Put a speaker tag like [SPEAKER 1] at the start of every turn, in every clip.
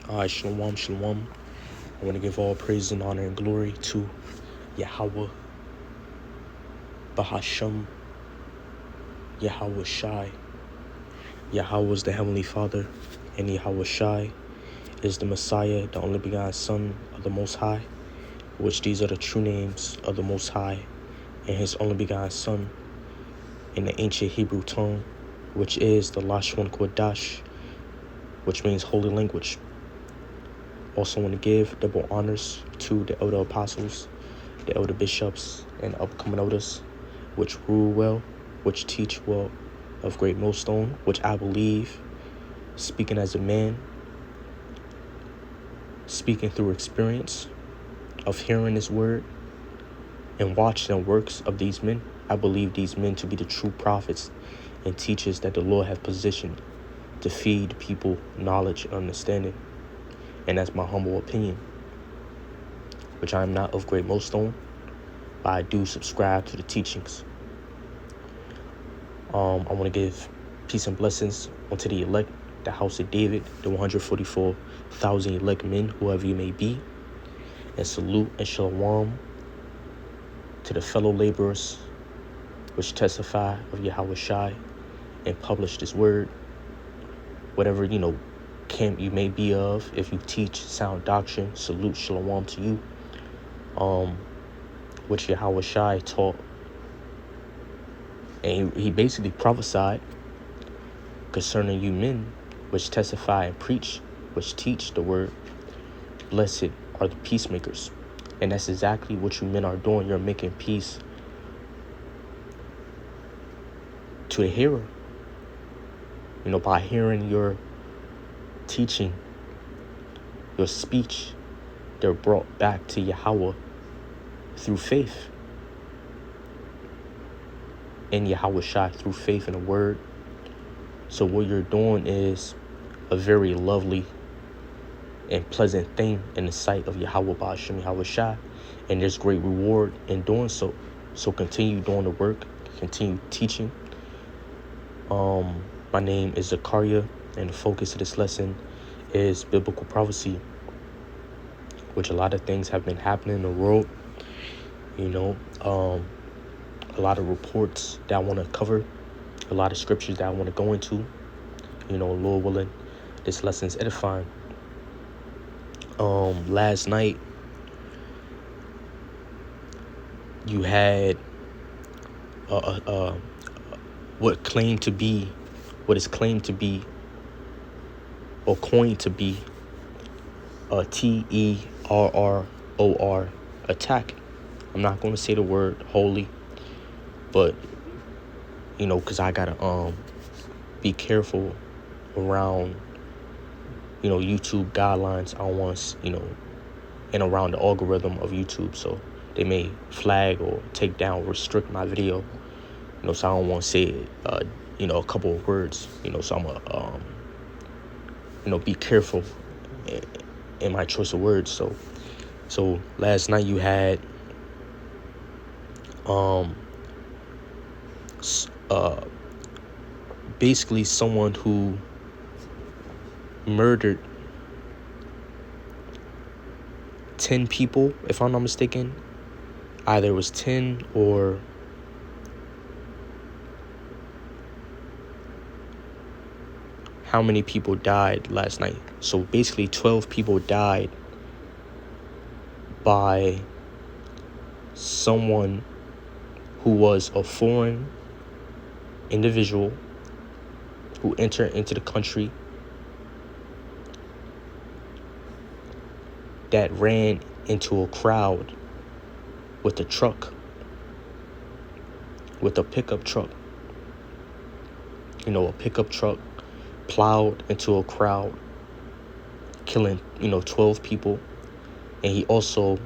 [SPEAKER 1] Shalom, shalom. I want to give all praise and honor and glory to Yahweh, Bahasham, Yahweh Shai. Yahweh is the Heavenly Father, and Yahweh Shai is the Messiah, the only begotten Son of the Most High, which these are the true names of the Most High and His only begotten Son in the ancient Hebrew tongue, which is the Lashon Kodash, which means holy language. Also want to give double honors to the elder apostles, the elder bishops, and upcoming elders, which rule well, which teach well of great millstone, which I believe, speaking as a man, speaking through experience of hearing His word and watching the works of these men, I believe these men to be the true prophets and teachers that the Lord have positioned to feed people knowledge and understanding. And that's my humble opinion, which I am not of great millstone, but I do subscribe to the teachings. I want to give peace and blessings unto the elect, the house of David, the 144,000 elect men, whoever you may be, and salute and shalom to the fellow laborers which testify of Yahweh Shai and publish this word. Whatever, camp you may be of, if you teach sound doctrine, salute, shalom to you. Which Yahweh Shai taught. And he basically prophesied concerning you men, which testify and preach, which teach the word. Blessed are the peacemakers. And that's exactly what you men are doing. You're making peace to the hearer. By hearing your teaching, your speech, they're brought back to Yahweh through faith in Yahweh Shai, through faith in the word. So what you're doing is a very lovely and pleasant thing in the sight of Yahweh Ba'ashem, Yahweh Shai, and there's great reward in doing so. So continue doing the work, continue teaching. My name is Zachariah, and the focus of this lesson is biblical prophecy, which a lot of things have been happening in the world. A lot of reports that I want to cover, a lot of scriptures that I want to go into. Lord willing, this lesson's edifying. Last night, you had what is claimed to be or coined to be a terror attack. I'm not going to say the word holy, but because I gotta be careful around YouTube guidelines. I don't want and around the algorithm of YouTube, so they may flag or take down, restrict my video. So I don't want to say a couple of words. So I'm gonna be careful in my choice of words. So last night you had basically someone who murdered 10 people, if I'm not mistaken. Either it was 10 or how many people died last night. So basically 12 people died by someone who was a foreign individual who entered into the country that ran into a crowd with a truck, with a pickup truck. A pickup truck plowed into a crowd, killing 12 people. And he also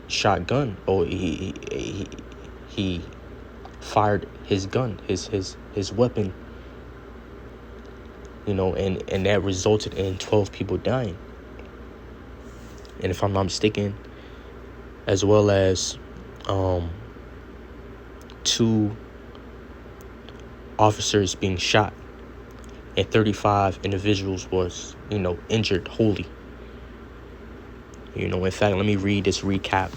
[SPEAKER 1] shotgun, or he fired his gun, his weapon, and that resulted in 12 people dying. And if I'm not mistaken, as well as 2 officers being shot and 35 individuals was, injured wholly. In fact, let me read this recap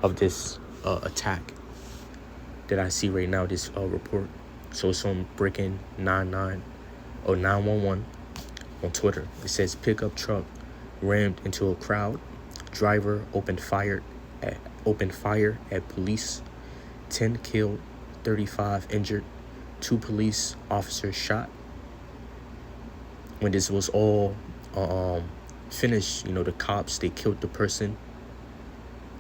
[SPEAKER 1] of this attack that I see right now, this report. So it's on Breaking 911 on Twitter. It says pickup truck rammed into a crowd. Driver opened fire at police. 10 killed, 35 injured. 2 police officers shot. When this was all finished, the cops, they killed the person,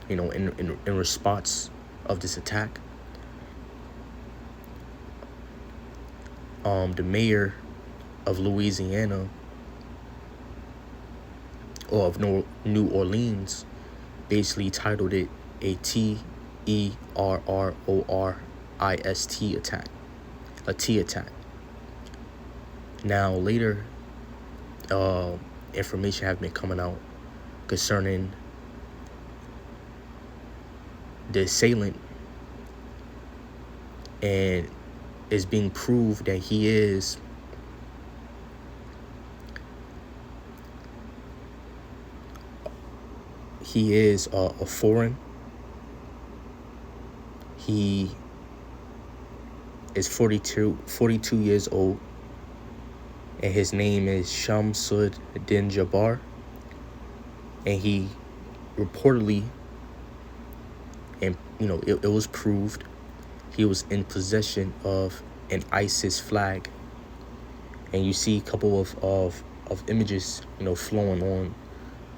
[SPEAKER 1] in response of this attack. The mayor of Louisiana, or of New Orleans, basically titled it a terrorist attack, a T attack. Now later, information have been coming out concerning the assailant, and it's being proved that he is a foreign. He is 42 years old, and his name is Shamsuddin Jabbar, and he reportedly, and it was proved, he was in possession of an ISIS flag. And you see a couple of images flowing on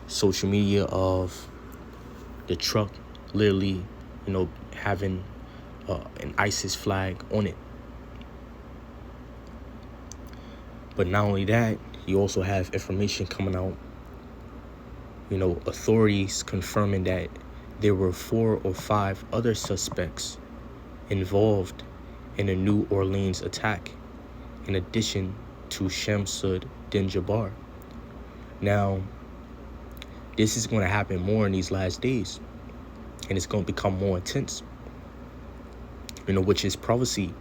[SPEAKER 1] social media of the truck literally having an ISIS flag on it. But not only that, you also have information coming out, authorities confirming that there were 4 or 5 other suspects involved in a New Orleans attack, in addition to Shamsuddin Jabbar. Now, this is going to happen more in these last days, and it's going to become more intense, which is prophecy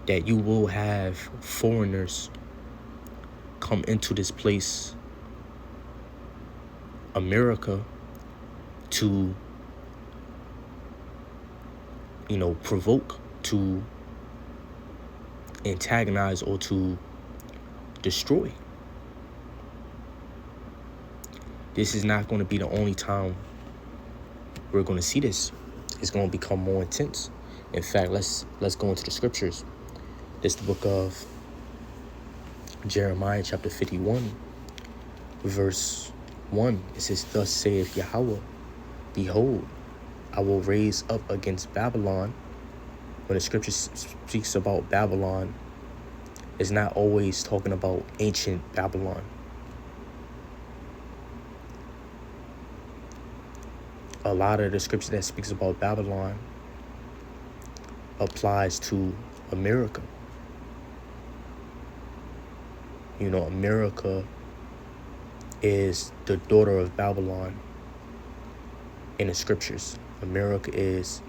[SPEAKER 1] that you will have foreigners come into this place, America, to provoke, to antagonize, or to destroy. This is not going to be the only time we're going to see this. It's going to become more intense. In fact, let's go into the scriptures. This is the book of Jeremiah chapter 51, verse 1. It says, "Thus saith Yahweh, behold, I will raise up against Babylon." When the scripture speaks about Babylon, it's not always talking about ancient Babylon. A lot of the scripture that speaks about Babylon applies to America. America is the daughter of Babylon in the scriptures. America is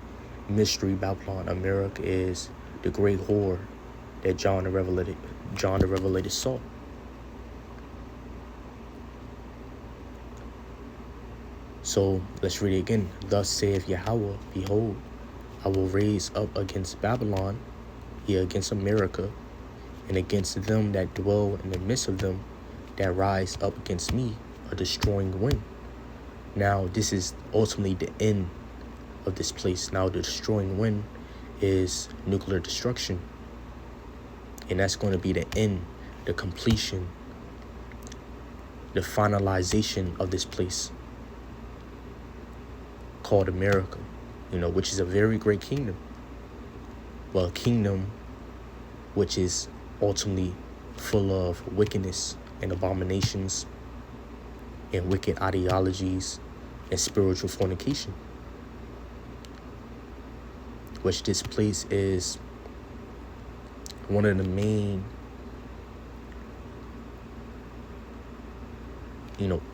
[SPEAKER 1] mystery Babylon. America is the great whore that John the Revelator saw. So let's read it again. "Thus saith Yahweh, behold, I will raise up against Babylon," here against America, "and against them that dwell in the midst of them that rise up against me, a destroying wind." Now, this is ultimately the end of this place. Now, the destroying wind is nuclear destruction. And that's going to be the end, the completion, the finalization of this place called America, which is a very great kingdom. Well, a kingdom which is ultimately full of wickedness and abominations and wicked ideologies and spiritual fornication, which this place is one of the main,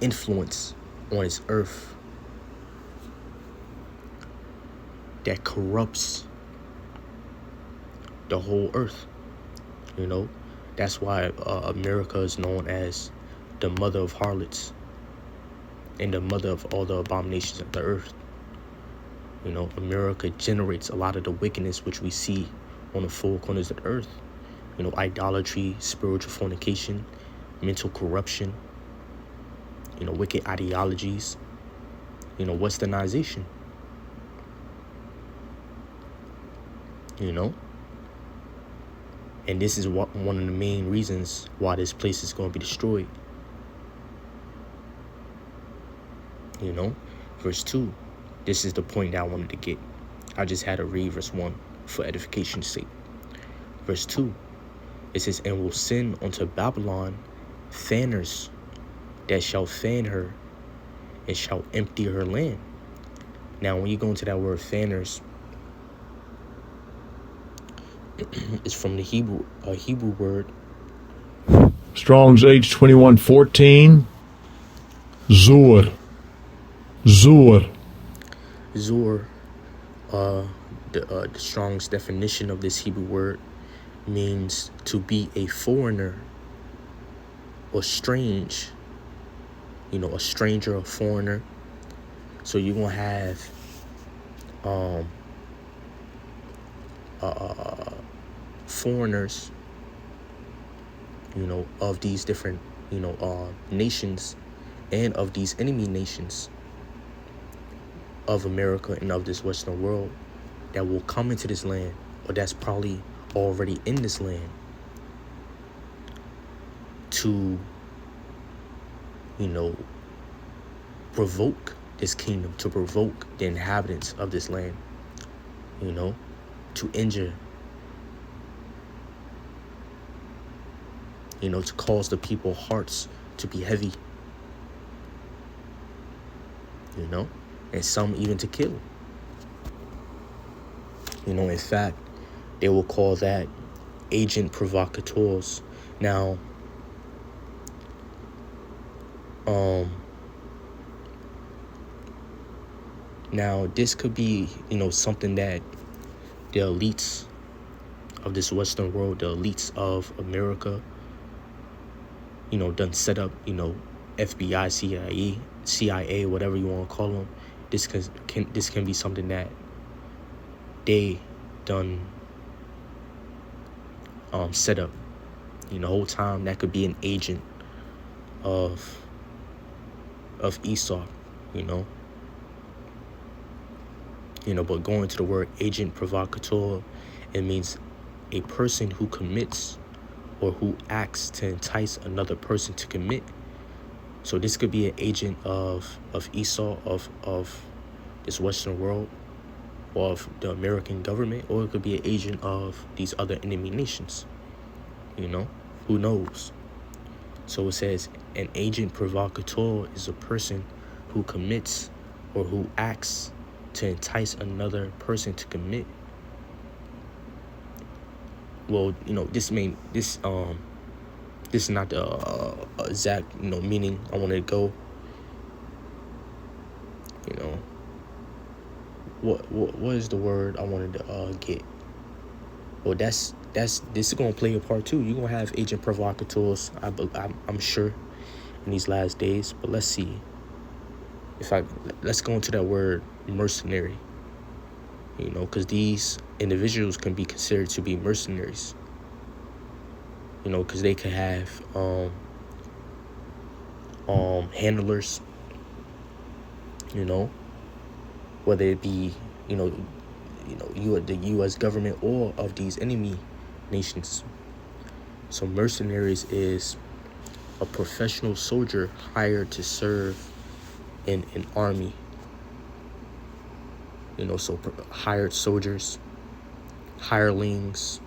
[SPEAKER 1] influence on this earth that corrupts the whole earth. That's why America is known as the mother of harlots and the mother of all the abominations of the earth. America generates a lot of the wickedness which we see on the four corners of the earth. Idolatry, spiritual fornication, mental corruption, wicked ideologies, westernization. And this is one of the main reasons why this place is going to be destroyed. Verse 2, this is the point that I wanted to get. I just had to read verse 1 for edification's sake. Verse 2, it says, and will send unto Babylon fanners that shall fan her and shall empty her land. Now, when you go into that word fanners, it's from the Hebrew word.
[SPEAKER 2] Strong's H2114. Zur.
[SPEAKER 1] The Strong's definition of this Hebrew word means to be a foreigner or strange. A stranger, a foreigner. So you're gonna have foreigners, of these different, nations, and of these enemy nations of America and of this Western world that will come into this land, or that's probably already in this land, to, provoke this kingdom, to provoke the inhabitants of this land, to injure, to cause the people's hearts to be heavy, and some even to kill. In fact, they will call that agent provocateurs. Now, this could be, something that the elites of this Western world, the elites of America, done set up, FBI, CIA, whatever you want to call them. This can be something that they done set up. The whole time that could be an agent of Esau, but going to the word agent provocateur, it means a person who commits or who acts to entice another person to commit. So this could be an agent of Esau, of this Western world, or of the American government, or it could be an agent of these other enemy nations. Who knows? So it says an agent provocateur is a person who commits or who acts to entice another person to commit. Well, this is not the exact meaning I want to go. What is the word I wanted to get? Well, this is gonna play a part too. You're gonna have agent provocateurs, I'm sure, in these last days. But let's see. Let's go into that word mercenary. Because these individuals can be considered to be mercenaries. Because they could have handlers. Whether it be the U.S. government or of these enemy nations. So mercenaries is a professional soldier hired to serve in an army. So hired soldiers, hirelings,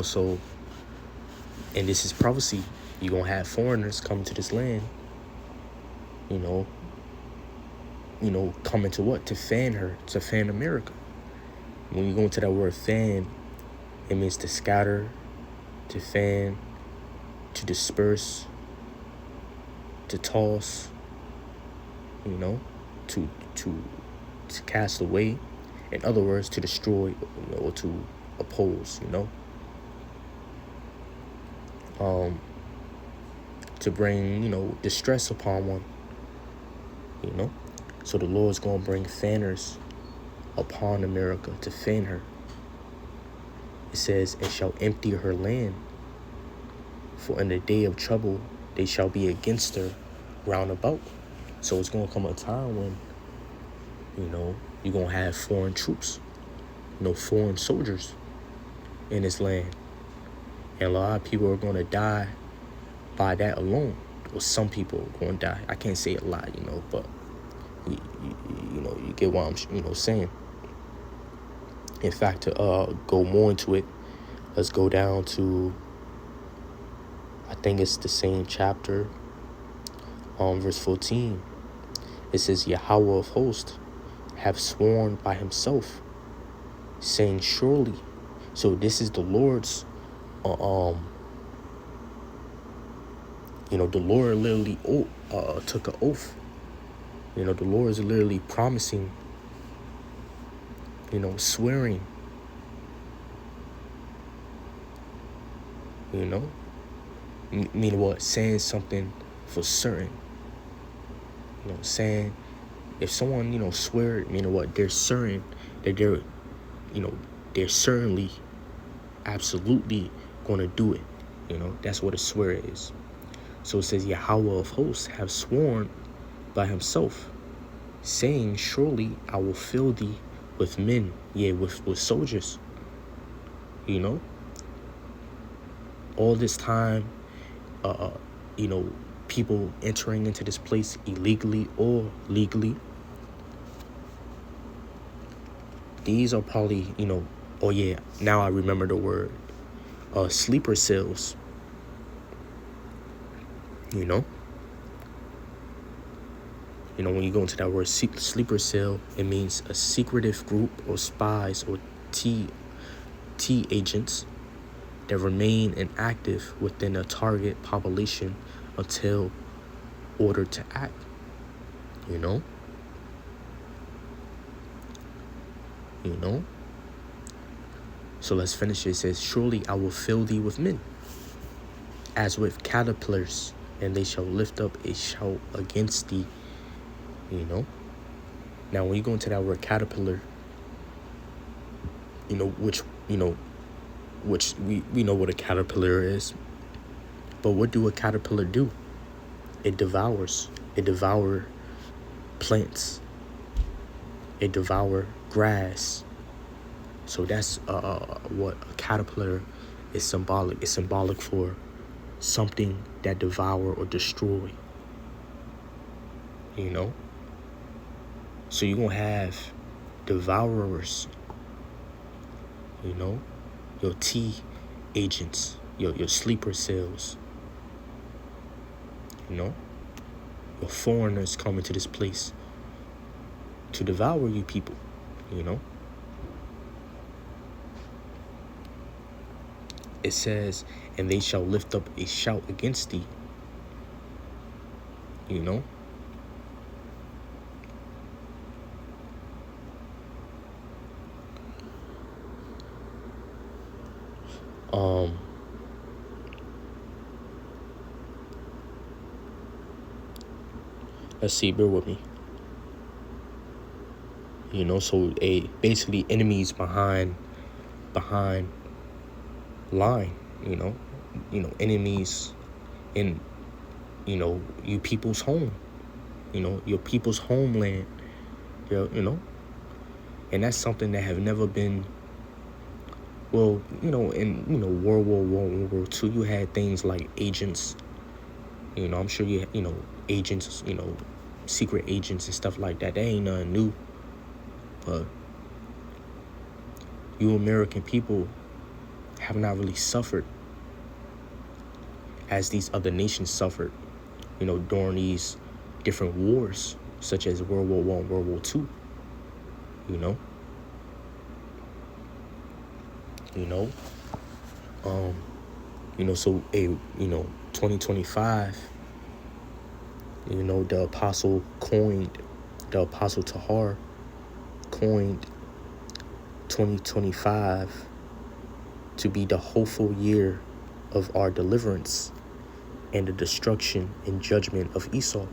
[SPEAKER 1] so, and this is prophecy. You're going to have foreigners come to this land, coming to what? To fan her, to fan America. When you go into that word fan, it means to scatter, to fan, to disperse, to toss, to cast away. In other words, to destroy, or to oppose, to bring, distress upon one, So the Lord's going to bring fanners upon America to fan her. It says, and shall empty her land, for in the day of trouble they shall be against her round about. So it's going to come a time when, you're going to have foreign troops, foreign soldiers in this land. And a lot of people are going to die by that alone. Or some people are going to die. I can't say a lot, but you get what I'm, saying. In fact, to go more into it, let's go down to, I think it's the same chapter, verse 14. It says, Yahweh of hosts have sworn by himself, saying, surely. So this is the Lord's, the Lord literally took an oath. The Lord is literally promising, swearing, meaning what? Saying something for certain. Saying, if someone, swear, meaning what? They're certain that they're certainly, absolutely going to do it. That's what a swear is. So it says, Yahweh of hosts have sworn by himself, saying, surely I will fill thee with men, with soldiers. All this time, people entering into this place illegally or legally. These are probably, now I remember the word, sleeper cells. When you go into that word sleeper cell, it means a secretive group or spies or T agents that remain inactive within a target population until ordered to act. So let's finish it. It says, surely I will fill thee with men, as with caterpillars, and they shall lift up a shout against thee. Now when you go into that word caterpillar, which we know what a caterpillar is. But what do a caterpillar do? It devours. It devours plants. It devours grass. So that's what a caterpillar is symbolic. It's symbolic for something that devour or destroy. So you're going to have devourers, your T agents, your sleeper cells, your foreigners coming to this place to devour you people, It says, and they shall lift up a shout against thee, Let's see, bear with me. So basically enemies behind line, enemies in, you people's home, your people's homeland, and that's something that have never been, well, in World War I, World War II, you had things like agents, I'm sure agents, secret agents and stuff like that. That ain't nothing new. But you American people have not really suffered as these other nations suffered, during these different wars, such as World War I, World War II, so 2025, the apostle Terr0rîş coined 2025 to be the hopeful year of our deliverance and the destruction and judgment of Esau.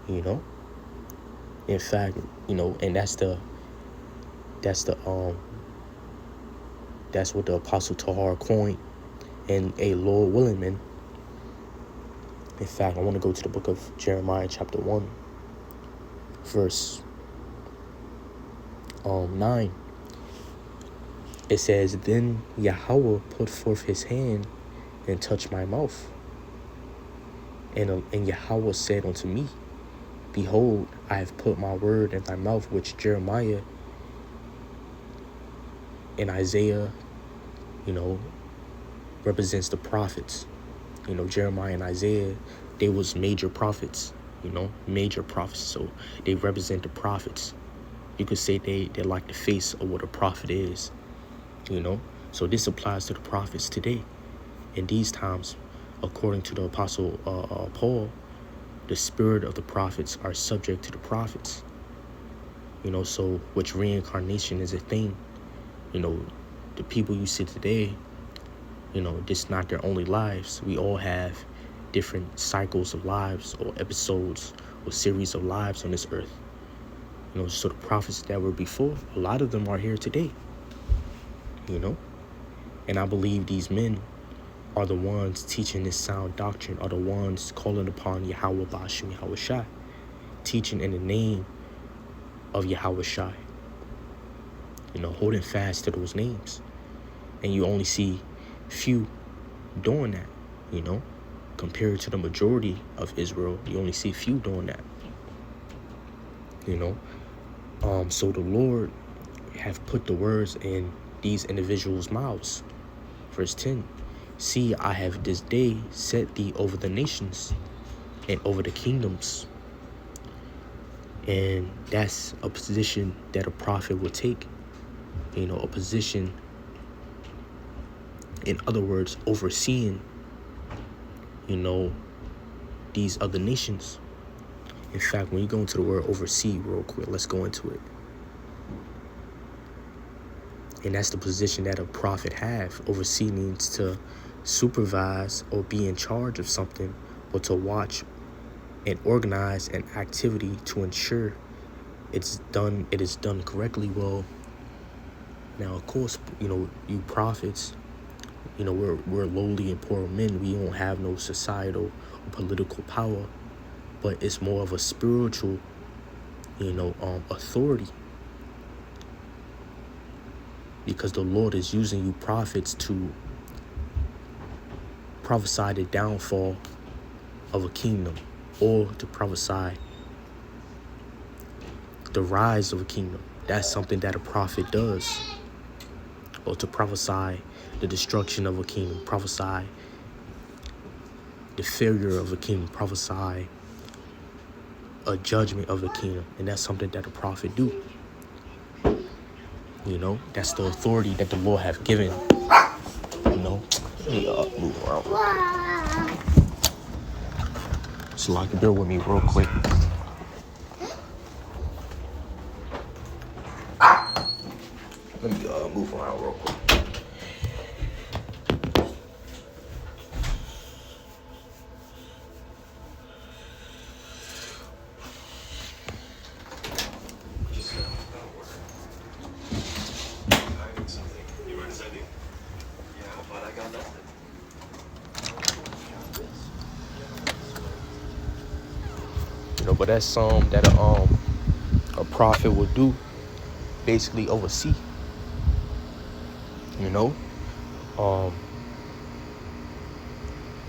[SPEAKER 1] In fact, and that's what the Apostle Terr0rîş coined, and a Lord willing, man. In fact, I want to go to the book of Jeremiah chapter 1, verse 9. It says, "Then Yahweh put forth his hand and touched my mouth. And Yahweh said unto me, Behold, I have put my word in thy mouth," which Jeremiah and Isaiah, represents the prophets. Jeremiah and Isaiah, they was major prophets, major prophets. So they represent the prophets. You could say they're like the face of what a prophet is, So this applies to the prophets today. In these times, according to the Apostle Paul, the spirit of the prophets are subject to the prophets. So which reincarnation is a thing. The people you see today, this not their only lives. We all have different cycles of lives or episodes or series of lives on this earth. So the prophets that were before, a lot of them are here today. And I believe these men are the ones teaching this sound doctrine, are the ones calling upon Yahweh Ba'ashem Yahweh Shai, teaching in the name of Yahweh Shai, holding fast to those names. And you only see few doing that, compared to the majority of Israel. You only see few doing that, so the Lord have put the words in these individuals' mouths. Verse 10, "See, I have this day set thee over the nations and over the kingdoms." And that's a position that a prophet would take, a position, in other words, overseeing, these other nations. In fact, when you go into the word oversee real quick, let's go into it. And that's the position that a prophet have. Oversee means to supervise or be in charge of something, or to watch and organize an activity to ensure it is done correctly. Well, now of course, you prophets, we're lowly and poor men. We don't have no societal or political power, but it's more of a spiritual, authority. Because the Lord is using you prophets to prophesy the downfall of a kingdom, or to prophesy the rise of a kingdom. That's something that a prophet does. Or to prophesy the destruction of a kingdom, prophesy the failure of a kingdom, prophesy a judgment of a kingdom. And that's something that a prophet do. That's the authority that the Lord have given. Let me move around. So like, bear with me real quick. Let me move around real quick. But that's that a prophet would do, basically oversee. In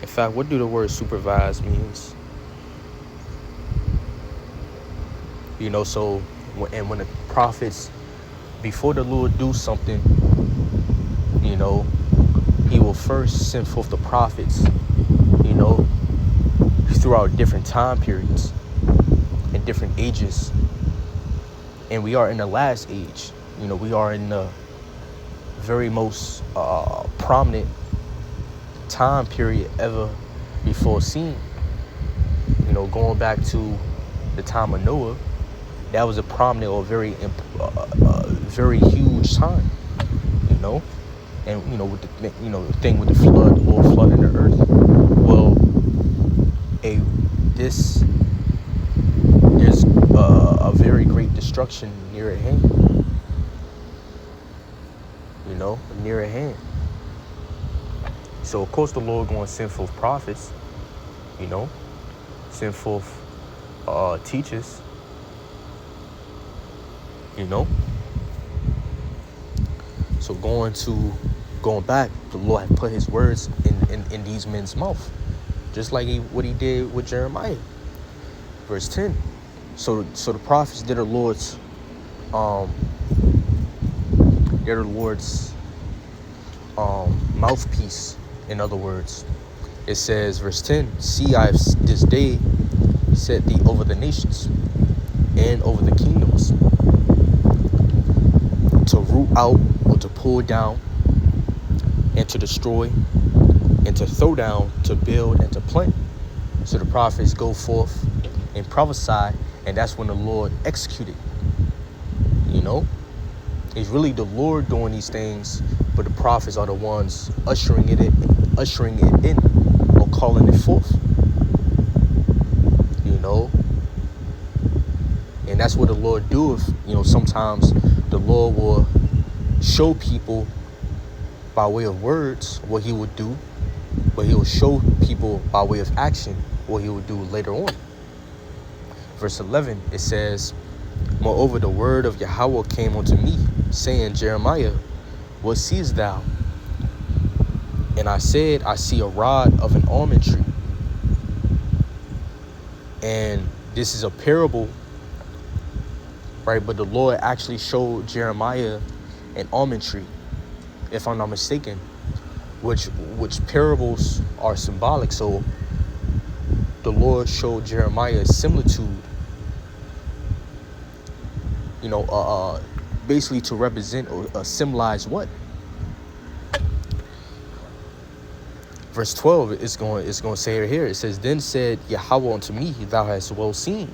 [SPEAKER 1] fact, what do the word supervise means? So when the prophets, before the Lord do something, he will first send forth the prophets, throughout different time periods and different ages. And we are in the last age. We are in the very most prominent time period ever before seen. Going back to the time of Noah, that was a prominent or very very huge time, you know. And with the thing with the flood, the Lord flooding the earth. Well, there's a very great destruction near at hand. Near at hand. So of course the Lord going to send forth prophets, send forth teachers, So going back, the Lord had put his words in these men's mouth, just like what he did with Jeremiah. Verse 10. So the prophets did the Lord's mouthpiece. In other words, it says, verse 10, see, I have this day set thee over the nations and over the kingdoms, to root out or to pull down and to destroy and to throw down, to build and to plant. So the prophets go forth and prophesy, and that's when the Lord executed. It's really the Lord doing these things, but the prophets are the ones ushering it in, or calling it forth. And that's what the Lord do. If sometimes the Lord will show people by way of words what he would do, but he will show people by way of action what he will do later on. Verse 11, it says, moreover, the word of Yahweh came unto me, saying, Jeremiah, what seest thou? And I said, I see a rod of an almond tree. And this is a parable, right? But the Lord actually showed Jeremiah an almond tree, if I'm not mistaken, which parables are symbolic. So the Lord showed Jeremiah a similitude, basically to represent or symbolize what? Verse 12 it's going to say it here. It says, then said Yahweh unto me, thou hast well seen,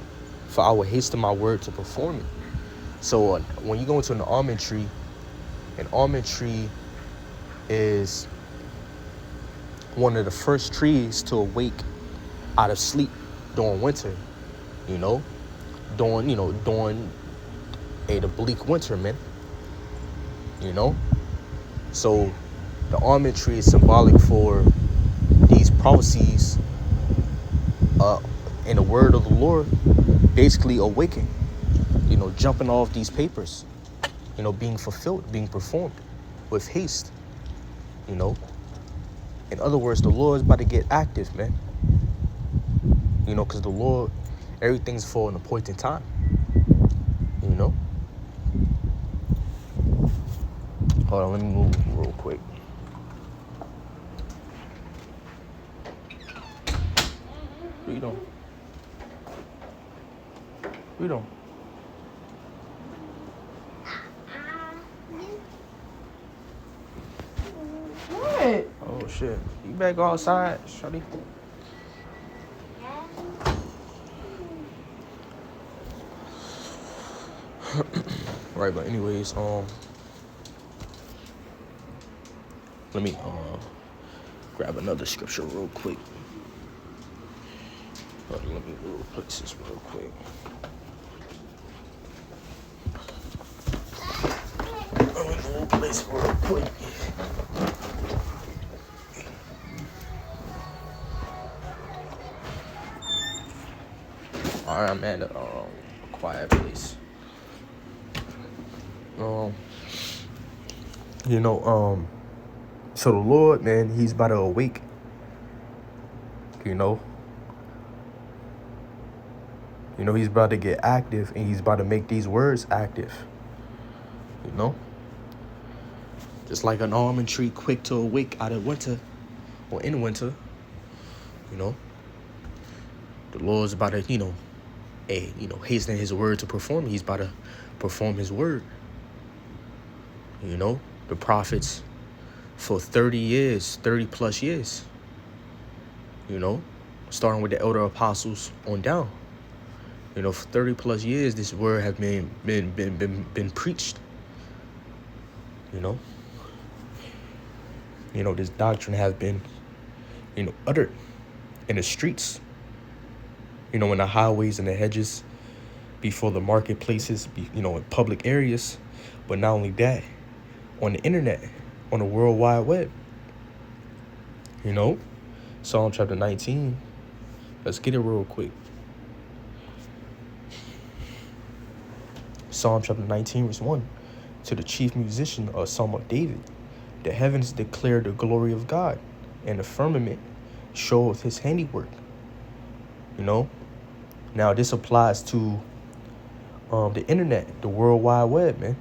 [SPEAKER 1] for I will hasten my word to perform it. So when you go into an almond tree is one of the first trees to awake out of sleep during winter, during the bleak winter, man. So the almond tree is symbolic for these prophecies in the word of the Lord basically awaking, jumping off these papers, being fulfilled, being performed with haste. In other words, the Lord is about to get active, man. Because the Lord, everything's for an appointed time. Hold on, let me move real quick. What you doing? What you doing? What? Oh shit! You better go outside, shorty. Right, but anyways, let me grab another scripture real quick. Let me replace this real quick. Let me replace it real quick. Alright, I'm at a quiet place. So the Lord, man, he's about to awake. He's about to get active, and he's about to make these words active. Just like an almond tree quick to awake out of winter, or in winter, the Lord's about to, hasten his word to perform. He's about to perform his word. The prophets for 30 plus years, starting with the elder apostles on down. For 30 plus years, this word has been preached. You know, this doctrine has been, uttered in the streets, in the highways and the hedges, before the marketplaces, in public areas. But not only that, on the internet, on the World Wide Web. Psalm chapter 19. Let's get it real quick. Psalm chapter 19, verse 1. To the chief musician, a psalm of David. The heavens declare the glory of God, and the firmament showeth his handiwork. Now this applies to the internet, the World Wide Web, man.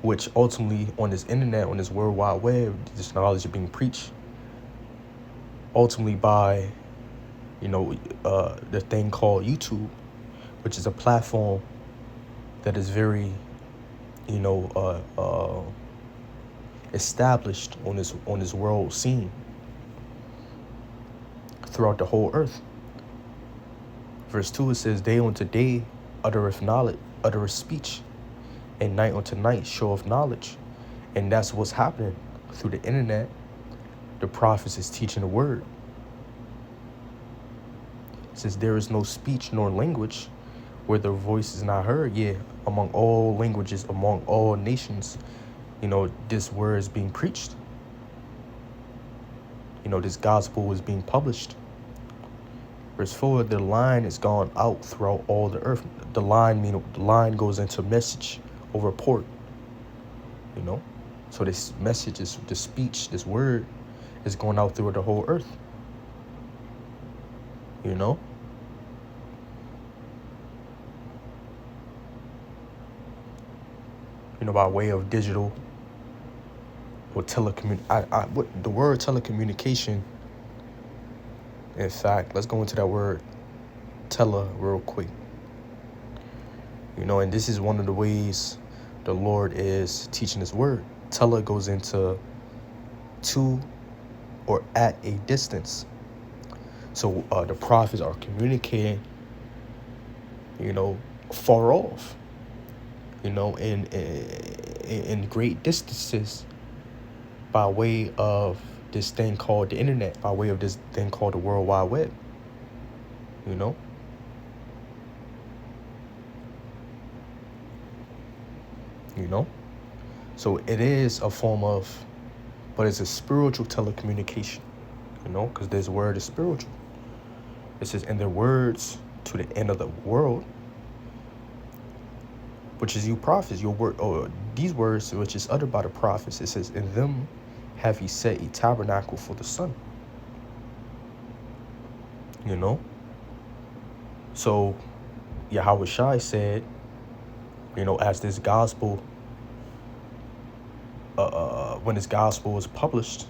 [SPEAKER 1] Which ultimately on this internet, on this World Wide Web, this knowledge is being preached ultimately by, the thing called YouTube, which is a platform that is very, established on this world scene throughout the whole earth. Verse 2, it says, day unto day uttereth knowledge, uttereth speech, and night unto night showeth knowledge. And that's what's happening through the internet. The prophets is teaching the word. It says there is no speech nor language where their voice is not heard. Yeah, among all languages, among all nations, this word is being preached. This gospel is being published. Verse 4, the line is gone out throughout all the earth. The line goes into message or report. So this message, this speech, this word is going out through the whole earth. By way of digital or what the word telecommunication. In fact, let's go into that word tele real quick. And this is one of the ways the Lord is teaching his word. Tele goes into to or at a distance. So the prophets are communicating, far off, in great distances by way of this thing called the internet, by way of this thing called the World Wide Web. So it is a form of, but it's a spiritual telecommunication, because this word is spiritual. It says, and their words to the end of the world, which is you prophets, your word, or these words which is uttered by the prophets. It says, in them have he set a tabernacle for the sun. So Yahweh Shai said, as this gospel, when this gospel is published,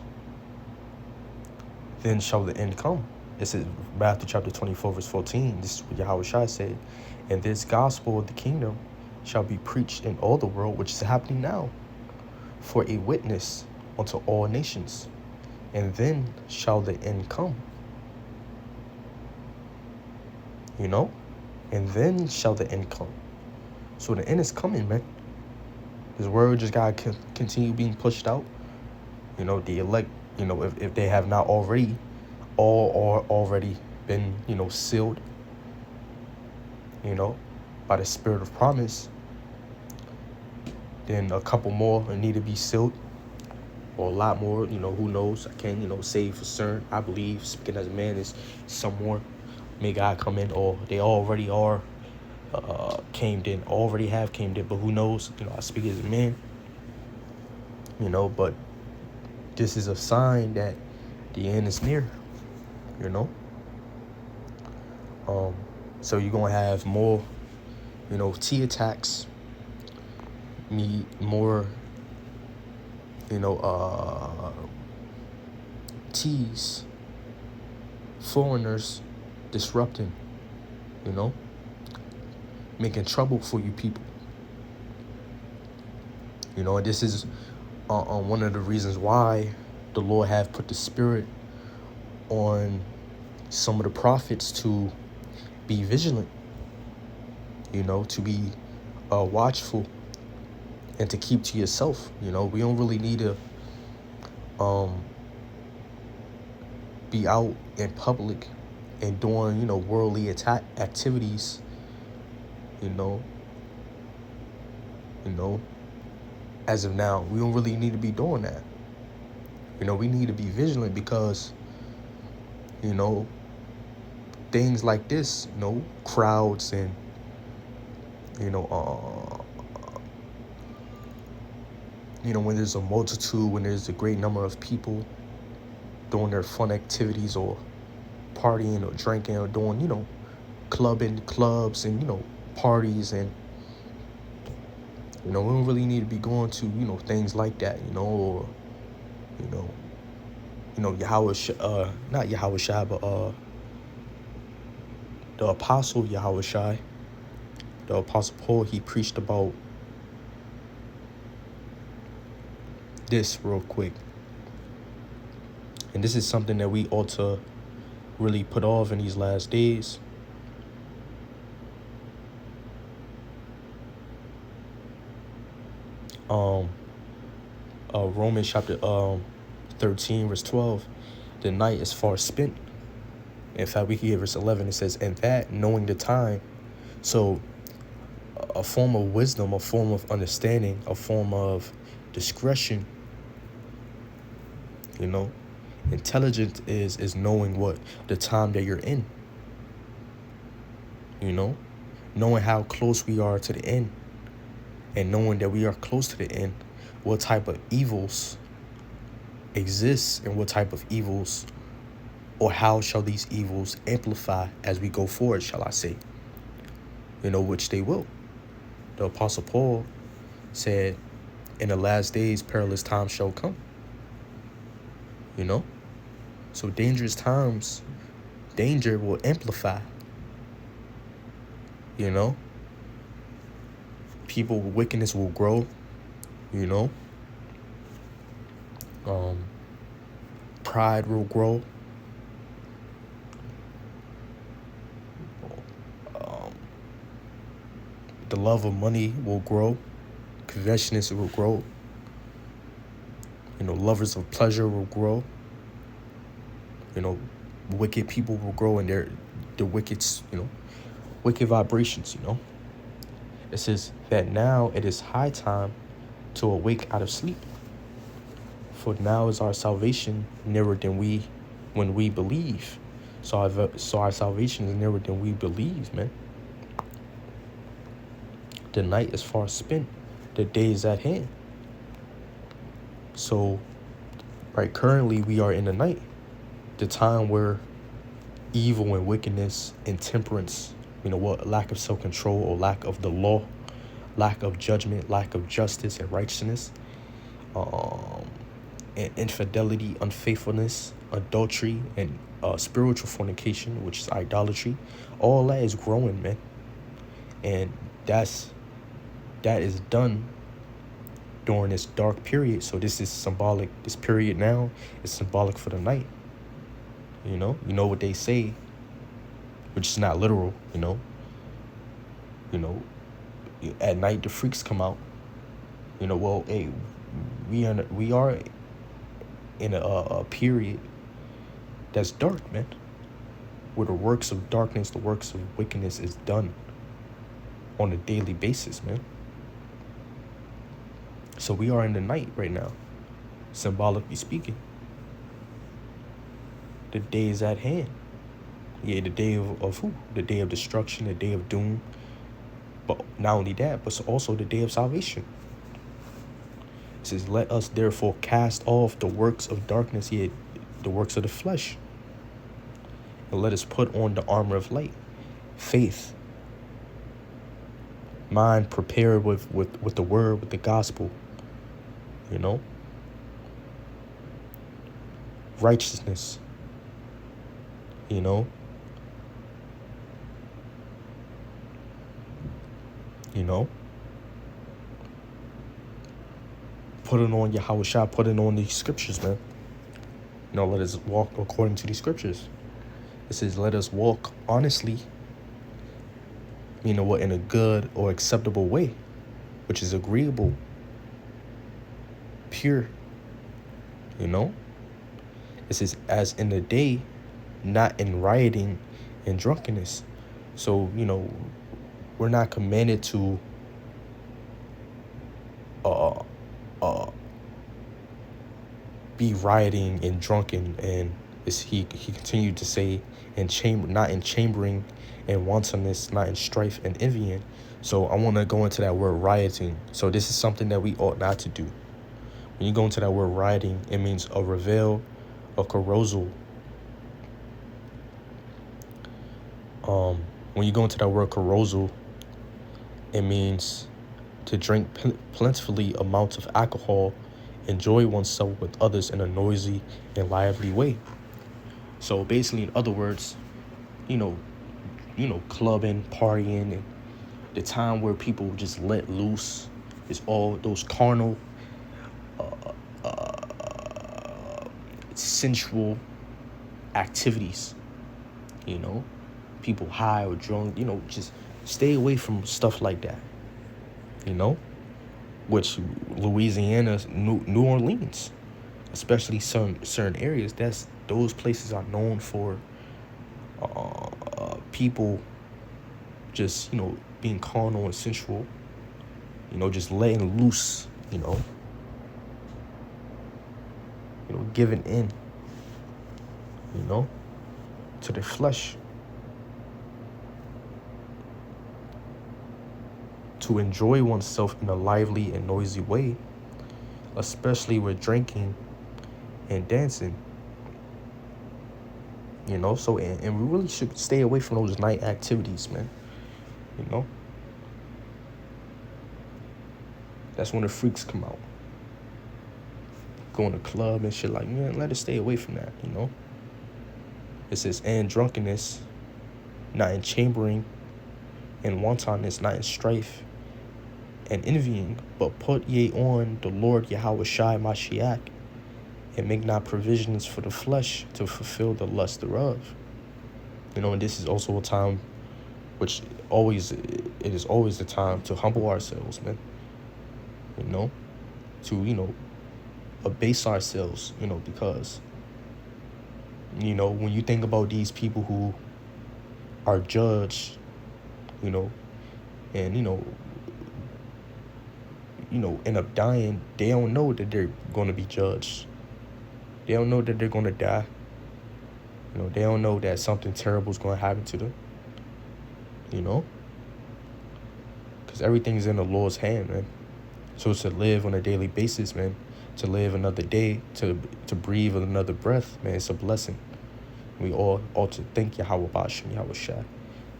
[SPEAKER 1] then shall the end come. It says Matthew chapter 24, verse 14. This is what Yahweh Shai said. And this gospel of the kingdom shall be preached in all the world, which is happening now, for a witness unto all nations. And then shall the end come. And then shall the end come. So the end is coming, man. His word just got to continue being pushed out. The elect, if they have not already, already been, sealed, by the spirit of promise, then a couple more need to be sealed, or a lot more, who knows? I can't, say for certain. I believe, speaking as a man, is some more. May God come in, or they already are already have came in, but who knows? I speak as a man, but this is a sign that the end is near, so you're gonna have more, T attacks, need more, T's, foreigners disrupting, making trouble for you people. And this is one of the reasons why the Lord have put the spirit on some of the prophets to be vigilant, to be watchful and to keep to yourself. We don't really need to be out in public and doing, worldly activities, you know, as of now. We don't really need to be doing that. We need to be vigilant because, things like this, crowds and, when there's a multitude, when there's a great number of people doing their fun activities or partying or drinking or doing, clubs and, parties, and, we don't really need to be going to, things like that, or, not Yahweh Shai, but the apostle Yahweh Shai, the apostle Paul, he preached about this real quick. And this is something that we ought to really put off in these last days. Romans chapter 13 verse 12, the night is far spent. In fact, we can get verse 11. It says, and that knowing the time. So a form of wisdom, a form of understanding, a form of discretion, intelligence is knowing what the time that you're in, knowing how close we are to the end, and knowing that we are close to the end, what type of evils exists and what type of evils, or how shall these evils amplify as we go forward, shall I say, which they will. The apostle Paul said, in the last days, perilous times shall come. So dangerous times, danger will amplify. People with wickedness will grow. Pride will grow. The love of money will grow. Covetousness will grow. Lovers of pleasure will grow. Wicked people will grow in the wicked, wicked vibrations, It says that now it is high time to awake out of sleep. For now is our salvation nearer than when we believe. So our salvation is nearer than we believe, man. The night is far spent. The day is at hand. So, right, currently we are in the night. The time where evil and wickedness, intemperance, lack of self-control or lack of the law, lack of judgment, lack of justice and righteousness, and infidelity, unfaithfulness, adultery, and spiritual fornication, which is idolatry, all that is growing, man. And that is done during this dark period. So this is symbolic. This period now is symbolic for the night. You know what they say, which is not literal. At night the freaks come out. Well, hey, we are in a period that's dark, man, where the works of darkness, the works of wickedness is done on a daily basis, man. So we are in the night right now, symbolically speaking. The day is at hand. Yeah, the day of who? The day of destruction, the day of doom. But not only that, but also the day of salvation. It says, let us therefore cast off the works of darkness, yet the works of the flesh. And let us put on the armor of light. Faith. Mind prepared with the word, with the gospel. Righteousness. Put it on Yahweh Shai, put it on these scriptures, man. Let us walk according to these scriptures. It says, let us walk honestly You know what? In a good or acceptable way, which is agreeable, pure. You know? It says, as in the day, not in rioting and drunkenness. So, we're not commanded to uh be rioting and drunken, and he continued to say, not in chambering and wantonness, not in strife and envying. So I want to go into that word rioting. So this is something that we ought not to do. When you go into that word rioting, it means a revel, a carousal. When you go into that word carousal, it means to drink plentifully amounts of alcohol, enjoy oneself with others in a noisy and lively way. So basically, in other words, clubbing, partying, and the time where people just let loose is all those carnal, sensual activities. People high or drunk, just stay away from stuff like that. Which Louisiana, New Orleans, especially certain areas, those places are known for people just being carnal and sensual, just letting loose, giving in, to the flesh, to enjoy oneself in a lively and noisy way, especially with drinking and dancing. So and we really should stay away from those night activities, man. That's when the freaks come out. Going to club and shit, like, man, let us stay away from that, It says, and drunkenness, not in chambering, and wantonness, not in strife and envying, but put ye on the Lord Yahweh Shai Mashiach, and make not provisions for the flesh to fulfill the lust thereof. And this is also a time which it is always the time to humble ourselves, man. To, abase ourselves, because, when you think about these people who are judged, and, end up dying, they don't know that they're going to be judged. They don't know that they're going to die. They don't know that something terrible is going to happen to them. Because everything's in the Lord's hand, man. So to live on a daily basis, man, to live another day, to breathe another breath, man, it's a blessing. We all ought to thank Yahweh Bashem, Yahweh Shai.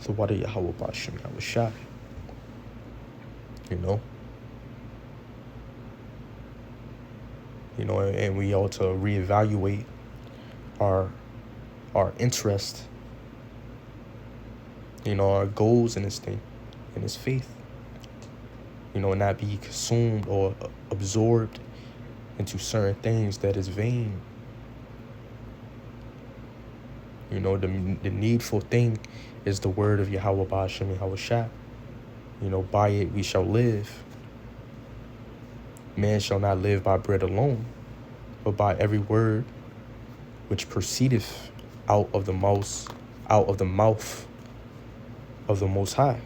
[SPEAKER 1] So what are Yahweh Bashem, Yahweh Shai? And we ought to reevaluate our interest, our goals in this thing, in this faith. And not be consumed or absorbed into certain things that is vain. The needful thing is the word of Yahweh Bashem, Yahweh Shai. By it we shall live. Man shall not live by bread alone, but by every word which proceedeth out of the mouth of the Most High.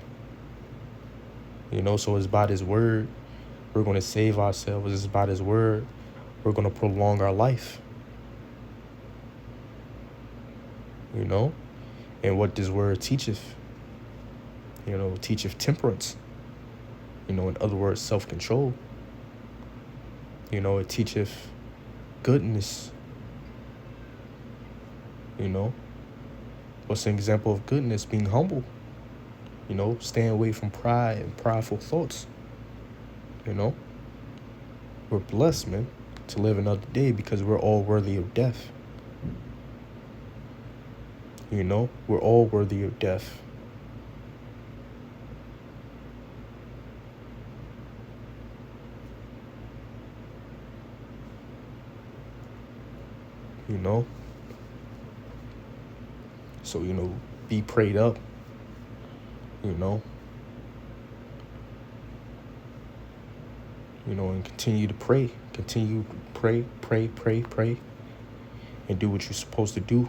[SPEAKER 1] So it's by His word we're going to save ourselves. It's by His word we're going to prolong our life. And what this word teacheth, teacheth temperance. In other words, self-control. It teacheth goodness. What's an example of goodness? Being humble. Staying away from pride and prideful thoughts. We're blessed, man, to live another day because we're all worthy of death. We're all worthy of death. So, be prayed up, and continue to pray. Continue to pray, and do what you're supposed to do.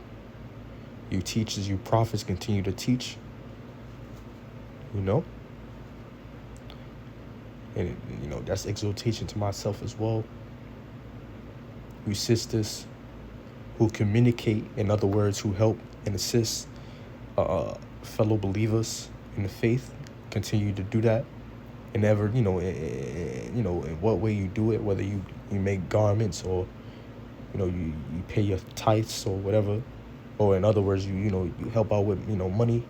[SPEAKER 1] You teachers, you prophets, continue to teach. And that's exhortation to myself as well. You sisters who communicate, in other words, who help and assist fellow believers in the faith, continue to do that. And never, in what way you do it, whether you make garments or, you pay your tithes or whatever, or in other words, you help out with, money,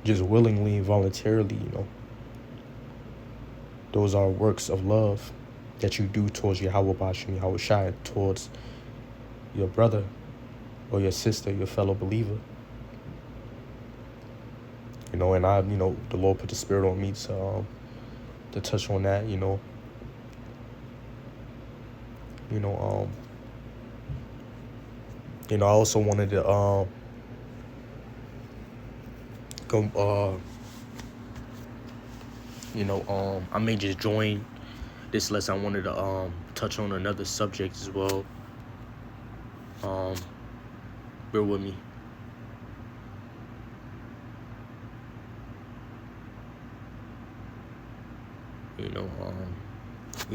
[SPEAKER 1] just willingly, voluntarily, those are works of love that you do towards Yahweh Bashim, Yahweh Shai, towards your brother or your sister, your fellow believer. And I, the Lord put the Spirit on me to touch on that, I also wanted to I may just join this lesson. I wanted to touch on another subject as well. Bear with me.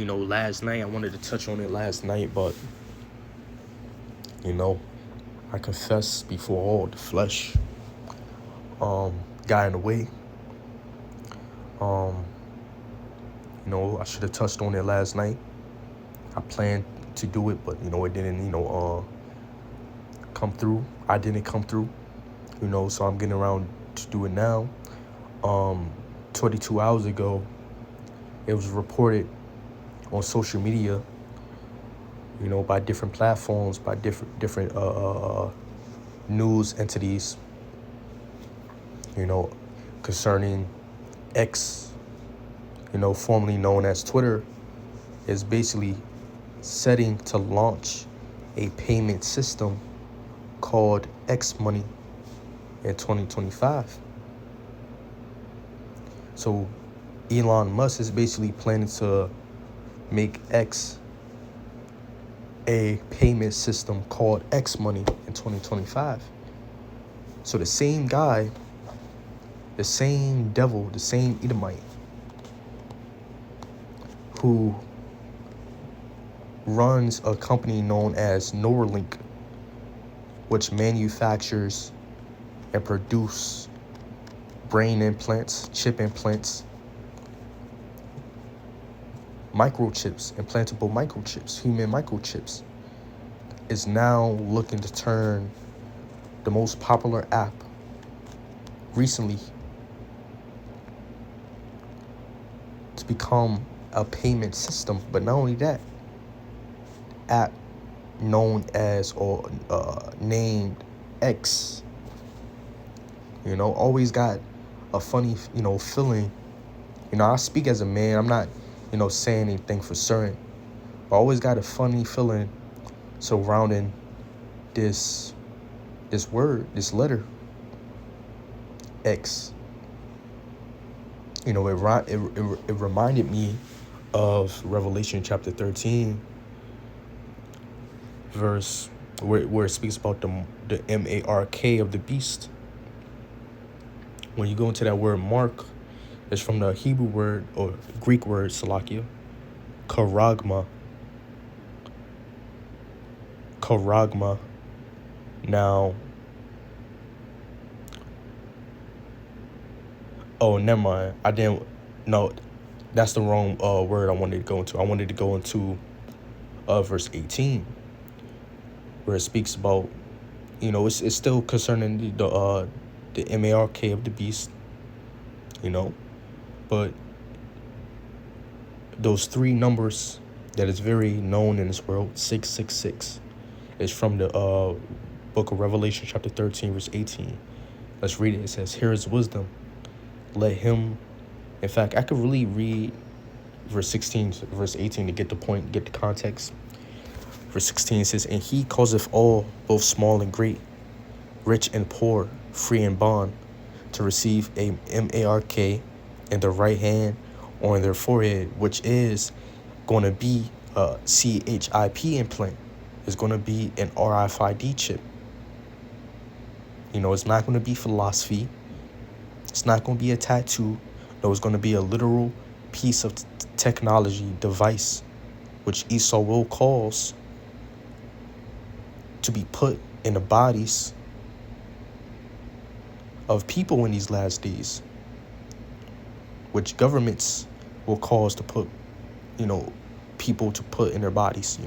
[SPEAKER 1] Last night, I wanted to touch on it last night, but, I confess before all the flesh got in the way. I should have touched on it last night. I planned to do it, but, it didn't, come through. I didn't come through, so I'm getting around to do it now. 22 hours ago, it was reported on social media, by different platforms, by different news entities, concerning X, formerly known as Twitter, is basically setting to launch a payment system called X Money in 2025. So Elon Musk is basically planning to make X a payment system called X Money in 2025. So the same guy, the same devil, the same Edomite who runs a company known as Neuralink, which manufactures and produce brain implants, chip implants, microchips, implantable microchips, human microchips, is now looking to turn the most popular app recently to become a payment system. But not only that, app known as or named X, always got a funny, feeling. I speak as a man. I'm not, saying anything for certain, but I always got a funny feeling surrounding this word, this letter, X. It reminded me of Revelation chapter 13, verse where it speaks about the mark of the beast. When you go into that word mark, it's from the Hebrew word or Greek word salakia, karagma. Now, oh, never mind. That's the wrong word I wanted to go into. I wanted to go into verse 18, where it speaks about, it's still concerning the mark of the beast, but those three numbers that is very known in this world, 666, is from the book of Revelation chapter 13, verse 18. Let's read it. It says, "Here is wisdom. Let him," in fact, I could really read verse 16, verse 18 to get the point, get the context. Verse 16 says, "And he causeth all, both small and great, rich and poor, free and bond, to receive a mark in the right hand on their forehead, which is going to be a CHIP implant. It's going to be an RFID chip. It's not going to be philosophy. It's not going to be a tattoo. No, it's going to be a literal piece of technology device, which Esau will cause to be put in the bodies of people in these last days, which governments will cause to put, people to put in their bodies,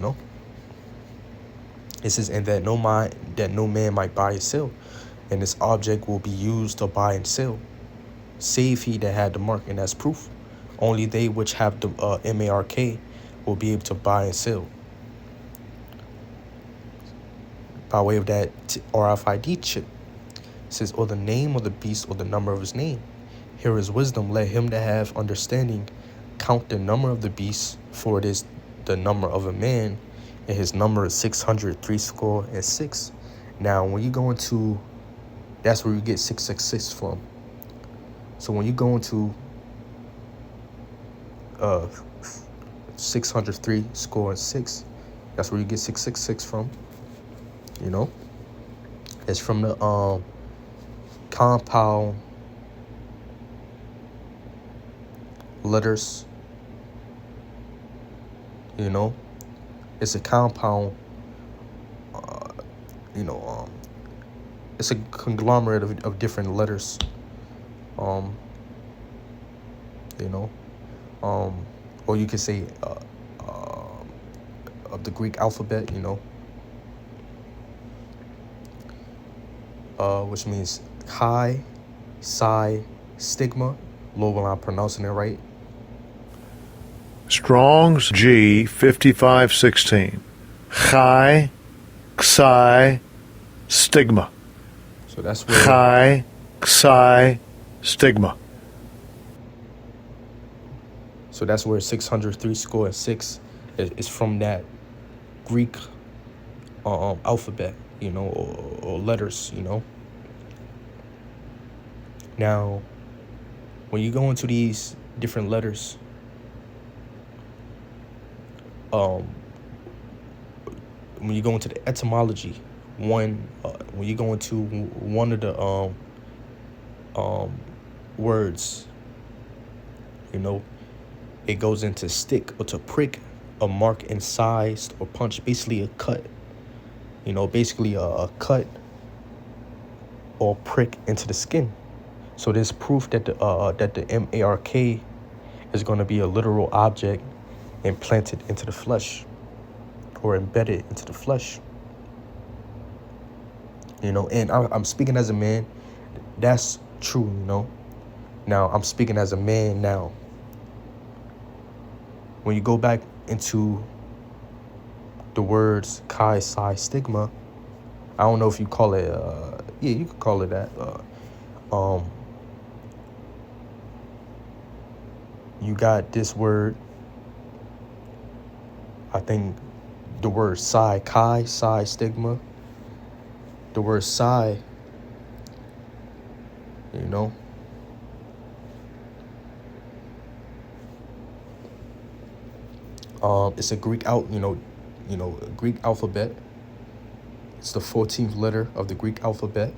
[SPEAKER 1] It says, and that no man might buy or sell, and this object will be used to buy and sell, save he that had the mark, and that's proof. Only they which have the MARK will be able to buy and sell by way of that RFID chip. It says, or the name of the beast, or the number of his name. Here is wisdom. Let him that have understanding count the number of the beast, for it is the number of a man, and his number is 603 Now, when you go into, that's where you get 666 from. So when you go into 603 that's where you get 666 from. It's from the compound letters. It's a compound. It's a conglomerate of different letters. Or you could say of the Greek alphabet. Which means chi, psi, stigma. Lord, when I'm pronouncing it right.
[SPEAKER 2] Strong's G 5516. Chi, psi, stigma.
[SPEAKER 1] So that's where
[SPEAKER 2] Chi, psi, stigma.
[SPEAKER 1] So that's where 603 is from that Greek alphabet, or letters, Now, when you go into these different letters, when you go into the etymology, when you go into one of the words, it goes into stick, or to prick, a mark incised, or punch, basically a cut. Basically a cut or prick into the skin. So there's proof that the MARK is going to be a literal object implanted into the flesh, or embedded into the flesh. And I'm speaking as a man. That's true, Now, I'm speaking as a man now. When you go back into the words chi, psi, stigma, I don't know if you call it, you could call it that. You got this word, I think the word psi, chi, psi, stigma. The word psi, it's a Greek Greek alphabet. It's the 14th letter of the Greek alphabet.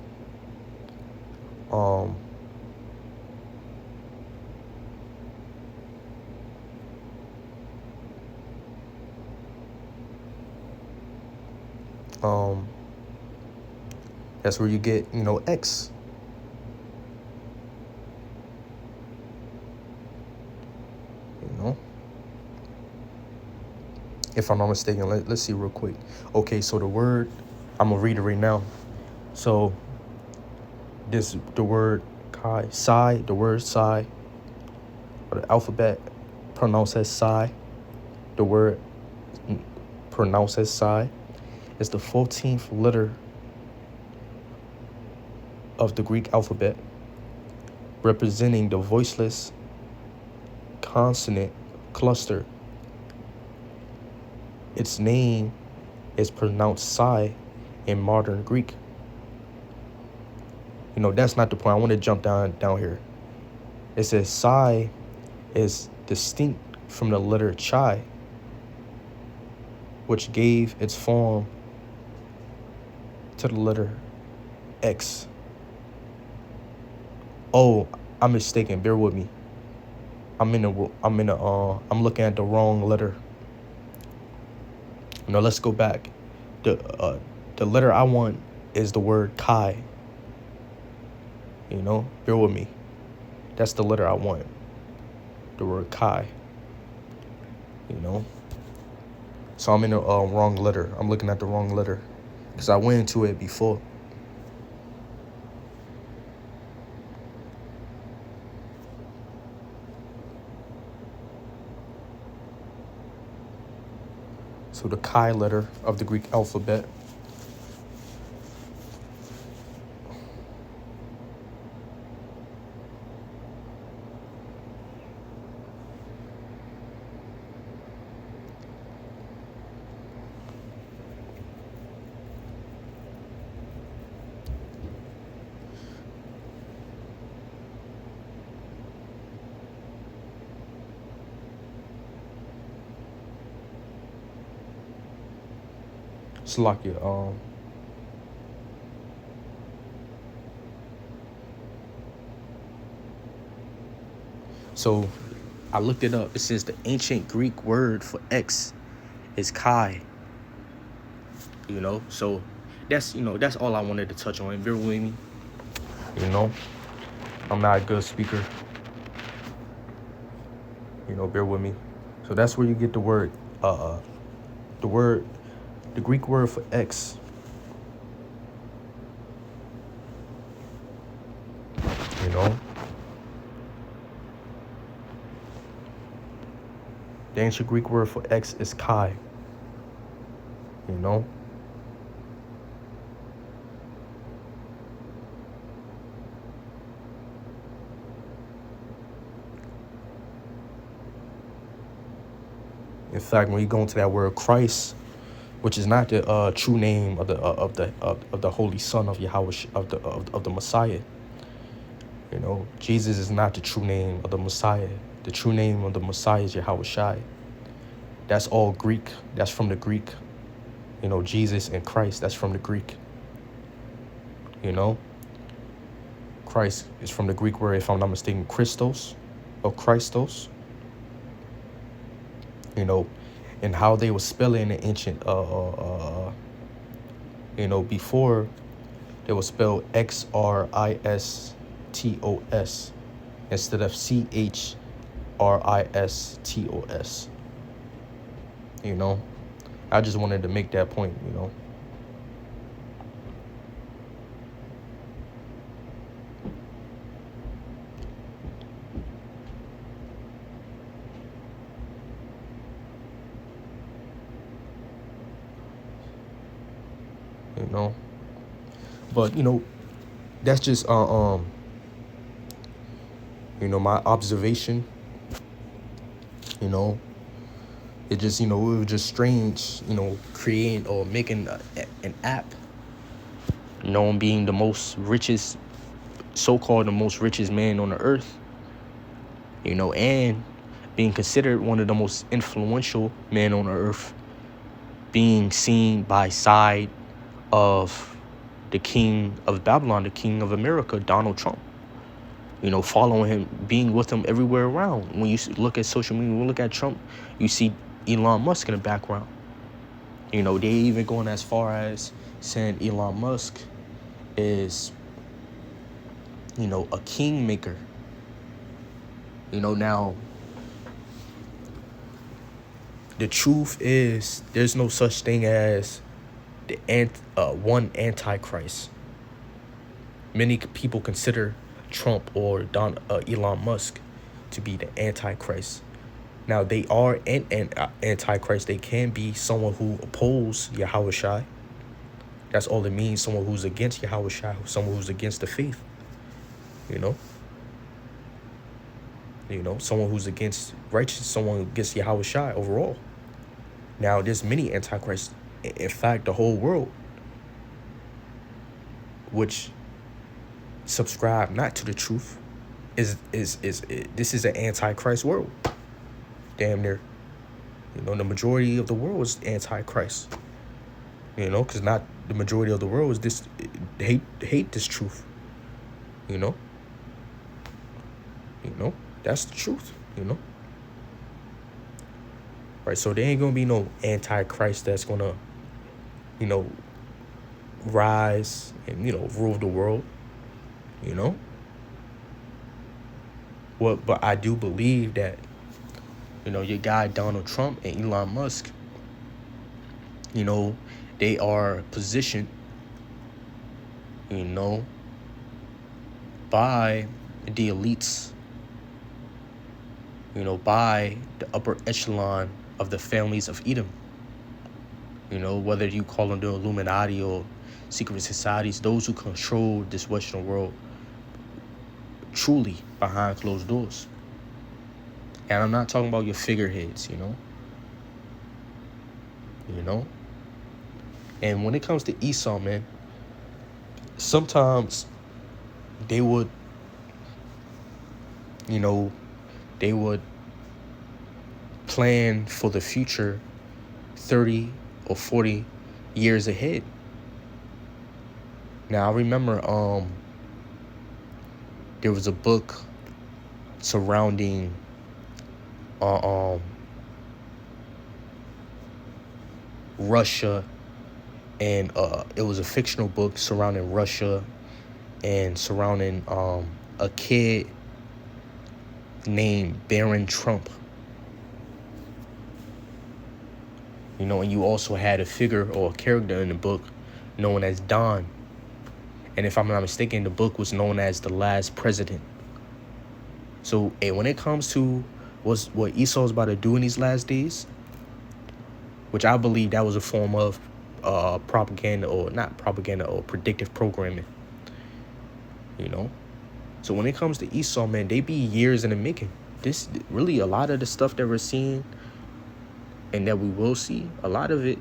[SPEAKER 1] That's where you get, X. If I'm not mistaken, let's see real quick. Okay, so the word, I'm gonna read it right now. So the word psi, the word psi, or the alphabet pronounced as psi, the word pronounced as psi, is the 14th letter of the Greek alphabet, representing the voiceless consonant cluster. Its name is pronounced psi in modern Greek. That's not the point. I want to jump down here. It says psi is distinct from the letter Chi, which gave its form to the letter X. Oh, I'm mistaken. Bear with me. I'm looking at the wrong letter. No, let's go back. The letter I want is the word Chi. Bear with me. That's the letter I want. The word Chi. So I'm in the wrong letter. I'm looking at the wrong letter because I went into it before. So the Chi letter of the Greek alphabet. Salakia. So I looked it up. It says the ancient Greek word for X is Chi. So that's all I wanted to touch on. Bear with me. I'm not a good speaker. Bear with me. So that's where you get the word, the Greek word for X. The ancient Greek word for X is Chi. In fact, when you go into that word Christ, which is not the true name of the Holy Son of Yahweh, of the Messiah. Jesus is not the true name of the Messiah. The true name of the Messiah is Yahweh Shai. That's all Greek. That's from the Greek. Jesus and Christ, that's from the Greek. Christ is from the Greek word, if I'm not mistaken, Christos or Christos. And how they were spelling in ancient, before they would spell Xristos instead of Christos. I just wanted to make that point, But that's just my observation. It just it was just strange, creating or making an app, being the most richest, so-called the most richest man on the earth, and being considered one of the most influential men on the earth, being seen by side of the king of Babylon, the king of America, Donald Trump, following him, being with him everywhere around. When you look at social media, when you look at Trump, you see Elon Musk in the background. They even going as far as saying Elon Musk is, a kingmaker. Now, the truth is there's no such thing as one antichrist. Many people consider Trump or Elon Musk to be the antichrist. Now, they are an antichrist. They can be someone who opposes Yahweh Shai. That's all it means, someone who's against Yahweh Shai, someone who's against the faith. Someone who's against righteousness, someone against Yahweh Shai overall. Now, there's many antichrists. In fact, the whole world, which subscribe not to the truth, this is an antichrist world. damn near. The majority of the world is anti-Christ. Because not the majority of the world is this hate this truth. You know, that's the truth. Right. So there ain't gonna be no anti-Christ that's gonna, rise and rule the world. But I do believe that your guy Donald Trump and Elon Musk, they are positioned, by the elites, by the upper echelon of the families of Edom. Whether you call them the Illuminati or secret societies, those who control this Western world truly behind closed doors. And I'm not talking about your figureheads, And when it comes to Esau, man, sometimes they would, they would plan for the future 30 or 40 years ahead. Now, I remember there was a book surrounding Russia, and it was a fictional book surrounding Russia and surrounding a kid named Baron Trump. And you also had a figure or a character in the book known as Don. And if I'm not mistaken, the book was known as The Last President. So, when it comes to what Esau's about to do in these last days, which I believe that was a form of propaganda, or not propaganda, or predictive programming. So when it comes to Esau, man, they be years in the making. This really, a lot of the stuff that we're seeing and that we will see, a lot of it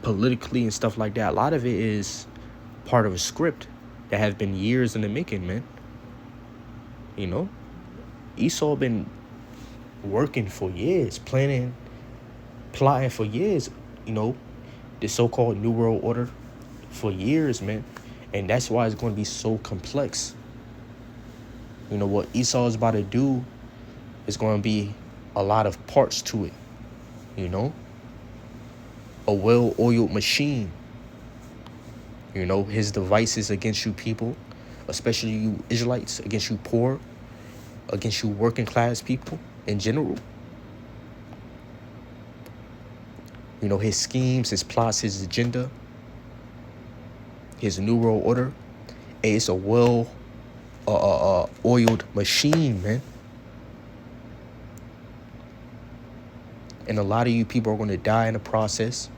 [SPEAKER 1] politically and stuff like that, a lot of it is part of a script that has been years in the making, man. Esau been working for years, plotting for years, the so-called New World Order for years, man. And that's why it's going to be so complex. What Esau is about to do is going to be a lot of parts to it. A well-oiled machine. His devices against you people, especially you Israelites, against you poor, against you working class people in general. His schemes, his plots, his agenda, his New World Order. It's a oiled machine, man. And a lot of you people are going to die in the process.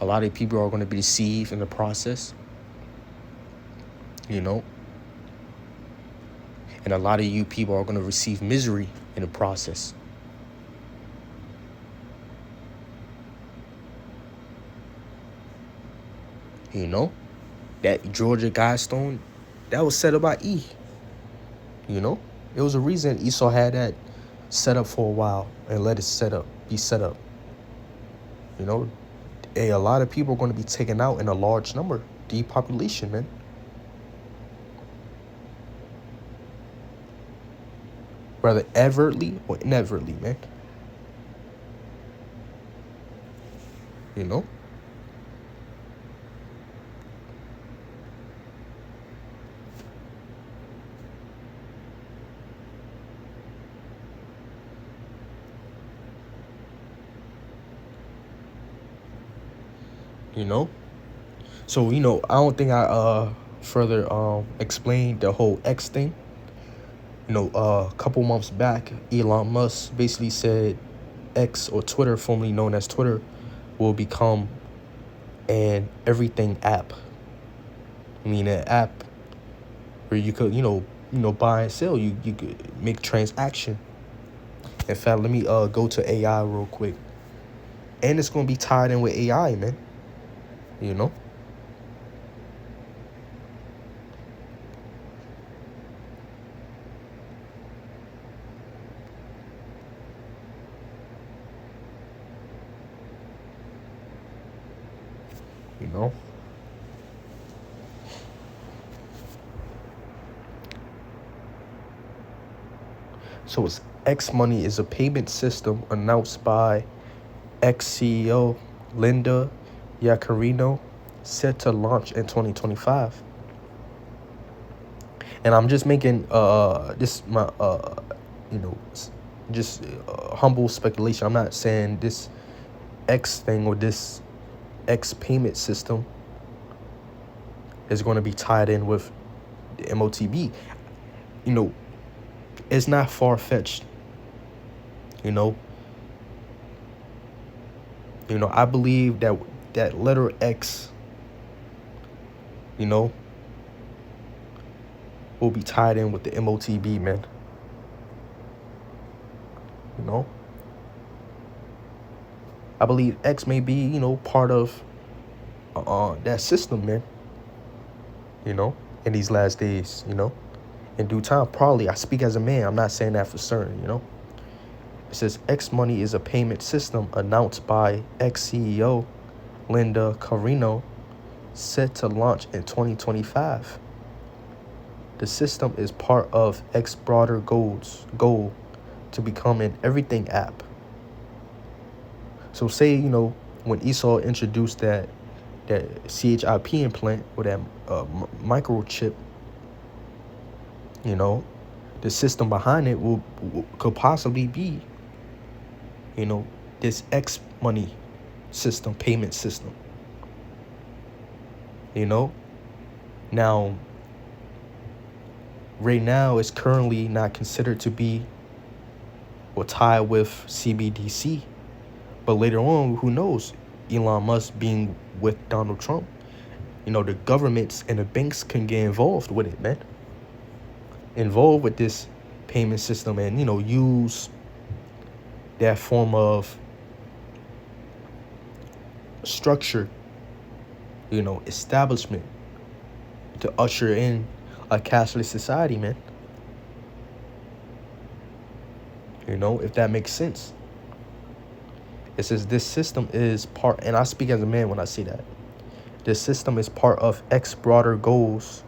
[SPEAKER 1] A lot of people are going to be deceived in the process. And a lot of you people are going to receive misery in the process. That Georgia Guidestone, that was set up by E. It was a reason Esau had that set up for a while and let it be set up. A lot of people are going to be taken out in a large number. Depopulation, man. Whether overtly or inadvertently, man. So, I don't think I further explained the whole X thing. A couple months back, Elon Musk basically said X, or Twitter, formerly known as Twitter, will become an everything app. I mean, an app where you could, buy and sell. You could make transaction. In fact, let me go to AI real quick. And it's going to be tied in with AI, man. know. So it's X Money is a payment system announced by ex-CEO Linda Yaccarino, set to launch in 2025. And I'm just making this my just humble speculation. I'm not saying this X thing or this X payment system is going to be tied in with the MOTB. It's not far-fetched. I believe that letter X, will be tied in with the MOTB, man. I believe X may be, part of that system, man. In these last days, in due time, probably. I speak as a man. I'm not saying that for certain, It says X Money is a payment system announced by ex-CEO Linda Carino, set to launch in 2025. The system is part of X broader goal to become an everything app. So say, when Esau introduced that CHIP implant or that microchip, the system behind it could possibly be, this X Money system, payment system. Now, right now, it's currently not considered to be or tied with CBDC. But later on, who knows? Elon Musk being with Donald Trump, the governments and the banks can get involved with it, man. Involved with this payment system and, use that form of structure, establishment to usher in a cashless society, man. If that makes sense. It says this system is part, and I speak as a man when I say that. This system is part of X broader goals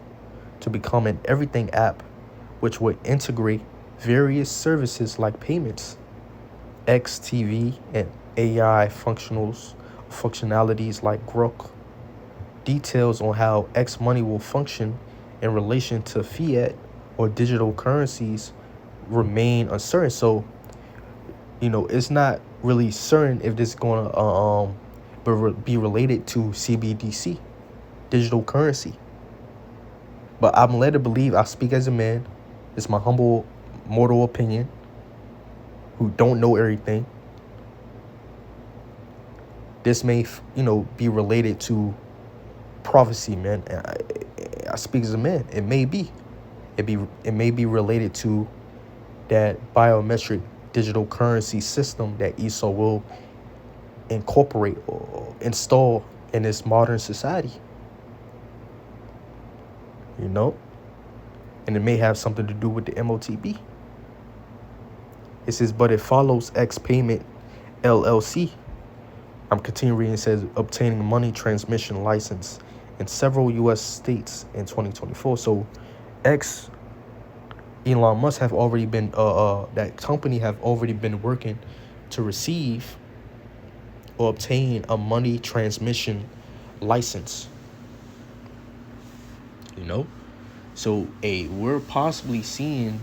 [SPEAKER 1] to become an everything app, which would integrate various services like payments, X TV, and AI functionalities like Grok. Details on how X Money will function in relation to fiat or digital currencies remain uncertain. So, it's not really certain if this is going to be related to CBDC, digital currency. But I'm led to believe, I speak as a man, it's my humble mortal opinion, who don't know everything. This may, be related to prophecy, man. I speak as a man. It may be. It may be related to that biometric digital currency system that Esau will incorporate or install in this modern society. And it may have something to do with the MOTB. It says, but it follows X Payment LLC. I'm continuing reading. It says, obtaining money transmission license in several U.S. states in 2024. So Elon Musk have already been, that company have already been working to receive or obtain a money transmission license. So we're possibly seeing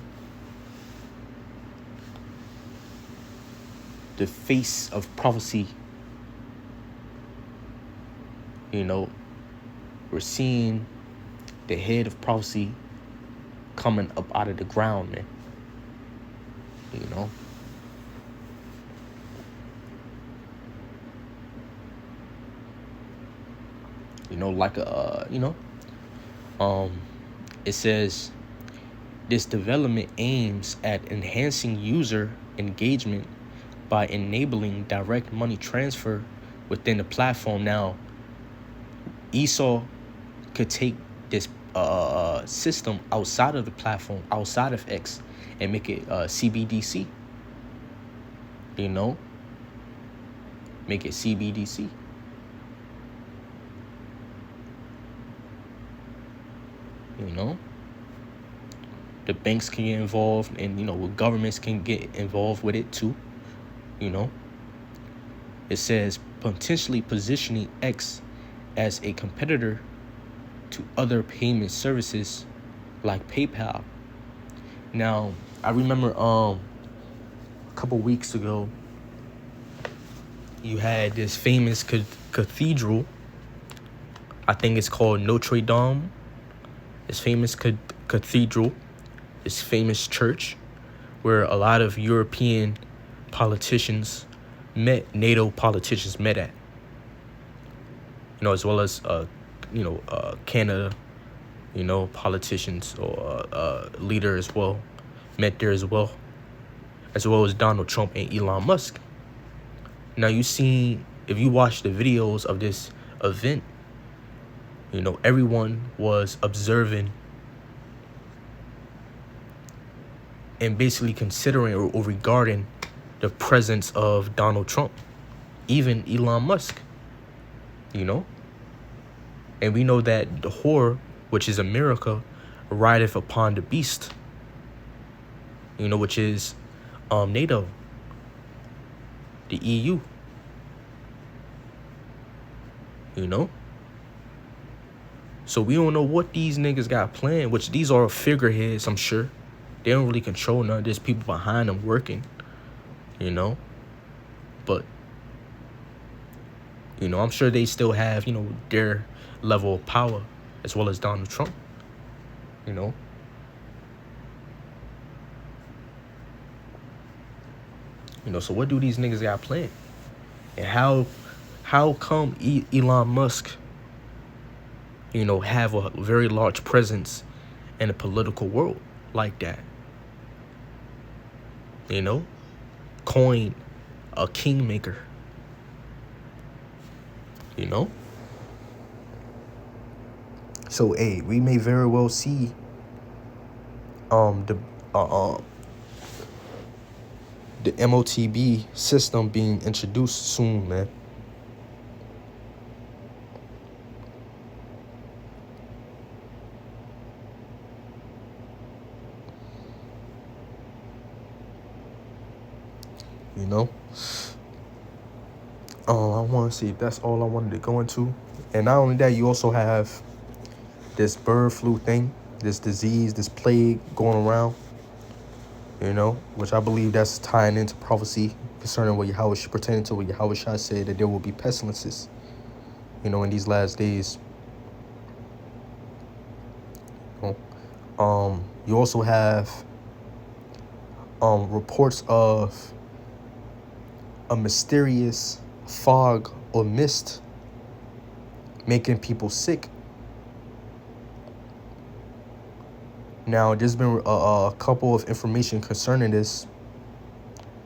[SPEAKER 1] the face of prophecy. We're seeing the head of prophecy coming up out of the ground, man. It says this development aims at enhancing user engagement by enabling direct money transfer within the platform. Now, Esau could take this system outside of the platform, outside of X, and make it CBDC. Make it CBDC. You know, the banks can get involved, and governments can get involved with it too. You know, it says potentially positioning X as a competitor to other payment services like PayPal. Now, I remember a couple weeks ago, you had this famous cathedral. I think it's called Notre Dame. This famous cathedral, this famous church, where a lot of European politicians NATO politicians met at. As well as Canada, politicians or leader as well, met there as well as Donald Trump and Elon Musk. Now if you watch the videos of this event, everyone was observing and basically considering or regarding the presence of Donald Trump, even Elon Musk, And we know that the whore, which is America, rideth upon the beast, which is NATO, the EU, So we don't know what these niggas got planned, which these are figureheads, I'm sure. They don't really control none. There's people behind them working, But, I'm sure they still have, their level of power as well as Donald Trump, So what do these niggas got planned? And how come Elon Musk, have a very large presence in the political world like that? Coin a kingmaker, So, we may very well see the MOTB system being introduced soon, man. I want to see if that's all I wanted to go into. And not only that, you also have this bird flu thing, this disease, this plague going around, which I believe that's tying into prophecy concerning what Yahweh pertaining to what Yahweh said, that there will be pestilences, in these last days. You also have reports of a mysterious fog or mist making people sick. Now, there's been a couple of information concerning this,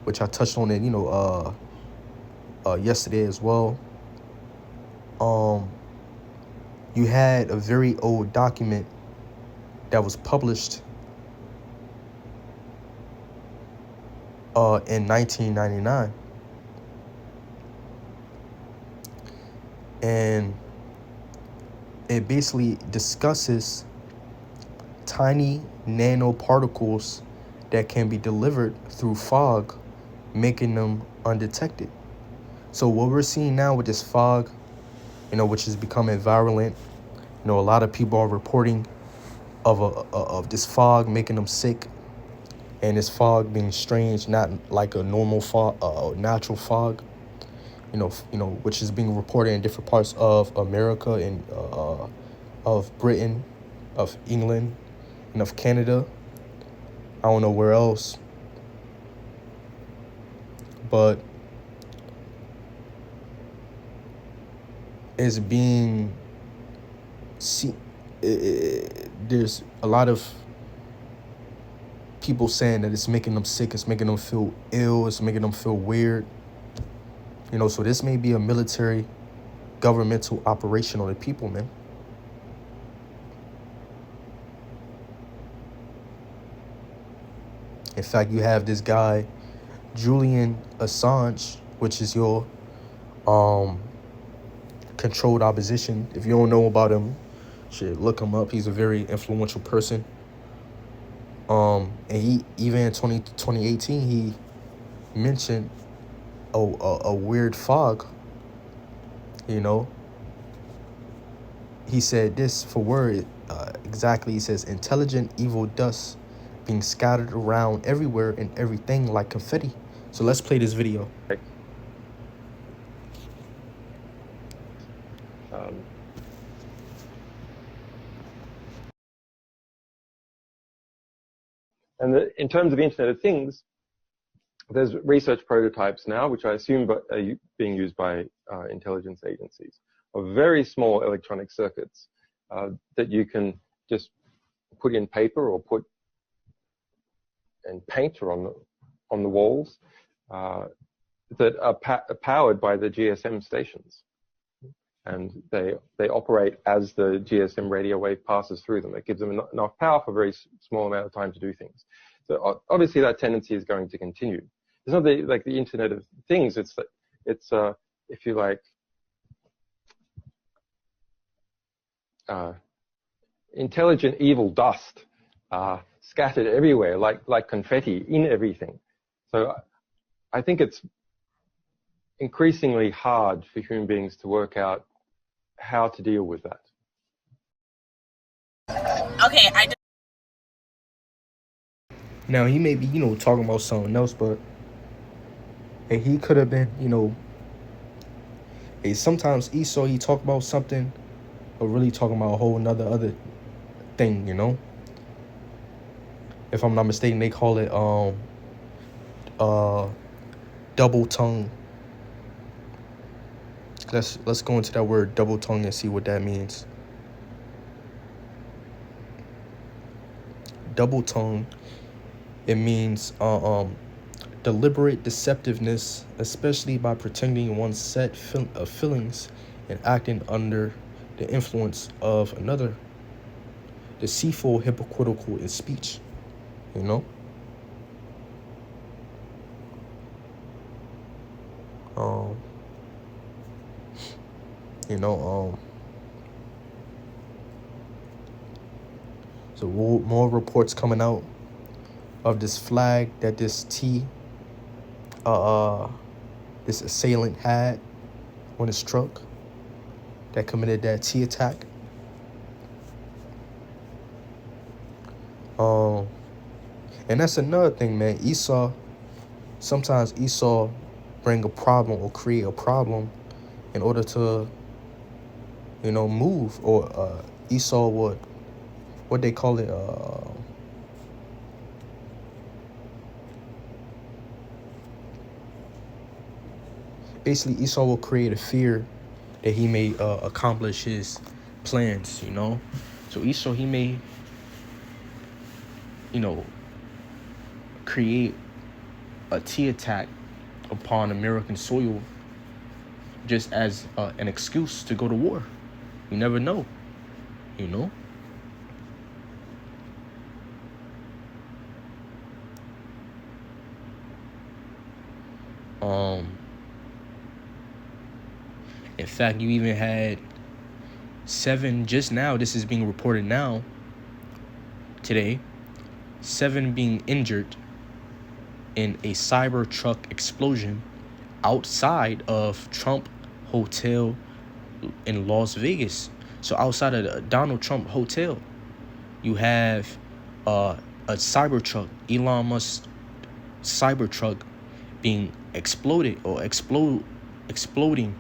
[SPEAKER 1] which I touched on it, yesterday as well. You had a very old document that was published in 1999. And it basically discusses tiny nanoparticles that can be delivered through fog, making them undetected. So what we're seeing now with this fog, which is becoming virulent, a lot of people are reporting of this fog making them sick, and this fog being strange, not like a normal fog, natural fog, which is being reported in different parts of America and of Britain, of England, and of Canada. I don't know where else, but it's being seen. There's a lot of people saying that it's making them sick, it's making them feel ill, it's making them feel weird. So this may be a military governmental operation on the people, man. In fact, you have this guy, Julian Assange, which is your controlled opposition. If you don't know about him, Shit, look him up. He's a very influential person. And he, even in 2018, he mentioned a weird fog. You know, he said this for word exactly. He says, intelligent evil dust being scattered around everywhere and everything like confetti. So let's play this video.
[SPEAKER 3] And in terms of Internet of Things, there's research prototypes now, which I assume are being used by intelligence agencies, of very small electronic circuits that you can just put in paper or put in paint or on the walls that are powered by the GSM stations. And they operate as the GSM radio wave passes through them. It gives them enough power for a very small amount of time to do things. So obviously that tendency is going to continue. It's not like the Internet of Things. It's if you like, intelligent evil dust scattered everywhere, like confetti in everything. So I think it's increasingly hard for human beings to work out how to deal with that.
[SPEAKER 1] Okay, now he may be, talking about something else, but hey, he could have been, hey, sometimes Esau, he talk about something, but really talking about a whole other thing, If I'm not mistaken, they call it double tongue. Let's go into that word double tongue and see what that means. Double tongue, it means deliberate deceptiveness, especially by pretending one's set of feelings and acting under the influence of another. Deceitful, hypocritical in speech, So more reports coming out of this flag that this this assailant had on his truck that committed that T attack. And that's another thing, man. Sometimes Esau bring a problem or create a problem in order to, move, or Esau would, what they call it, basically Esau will create a fear that he may accomplish his plans, So Esau, he may, create a T attack upon American soil just as an excuse to go to war. You never know, In fact, you even had 7 just now. This is being reported now, today. 7 being injured in a cyber truck explosion outside of Trump Hotel in Las Vegas. So outside of the Donald Trump Hotel, you have a cyber truck, Elon Musk cyber truck, being exploded or exploding,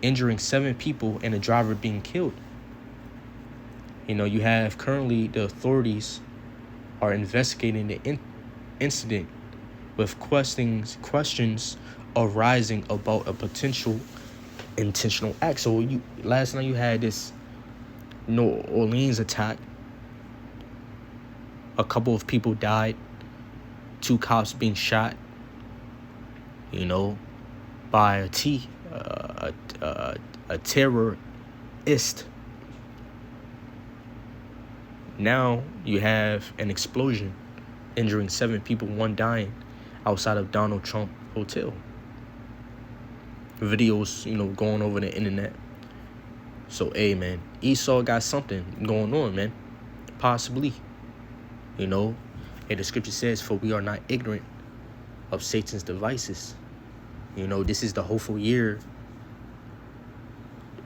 [SPEAKER 1] injuring 7 people and a driver being killed. You have currently the authorities are investigating the incident with questions arising about a potential intentional act. So last night you had this New Orleans attack. A couple of people died. 2 cops being shot, by a terrorist. Now you have an explosion injuring 7 people, 1 dying outside of Donald Trump Hotel. Videos, going over the internet. So, hey, man, Esau got something going on, man. Possibly. You know, and the scripture says, for we are not ignorant of Satan's devices. You know, this is the hopeful year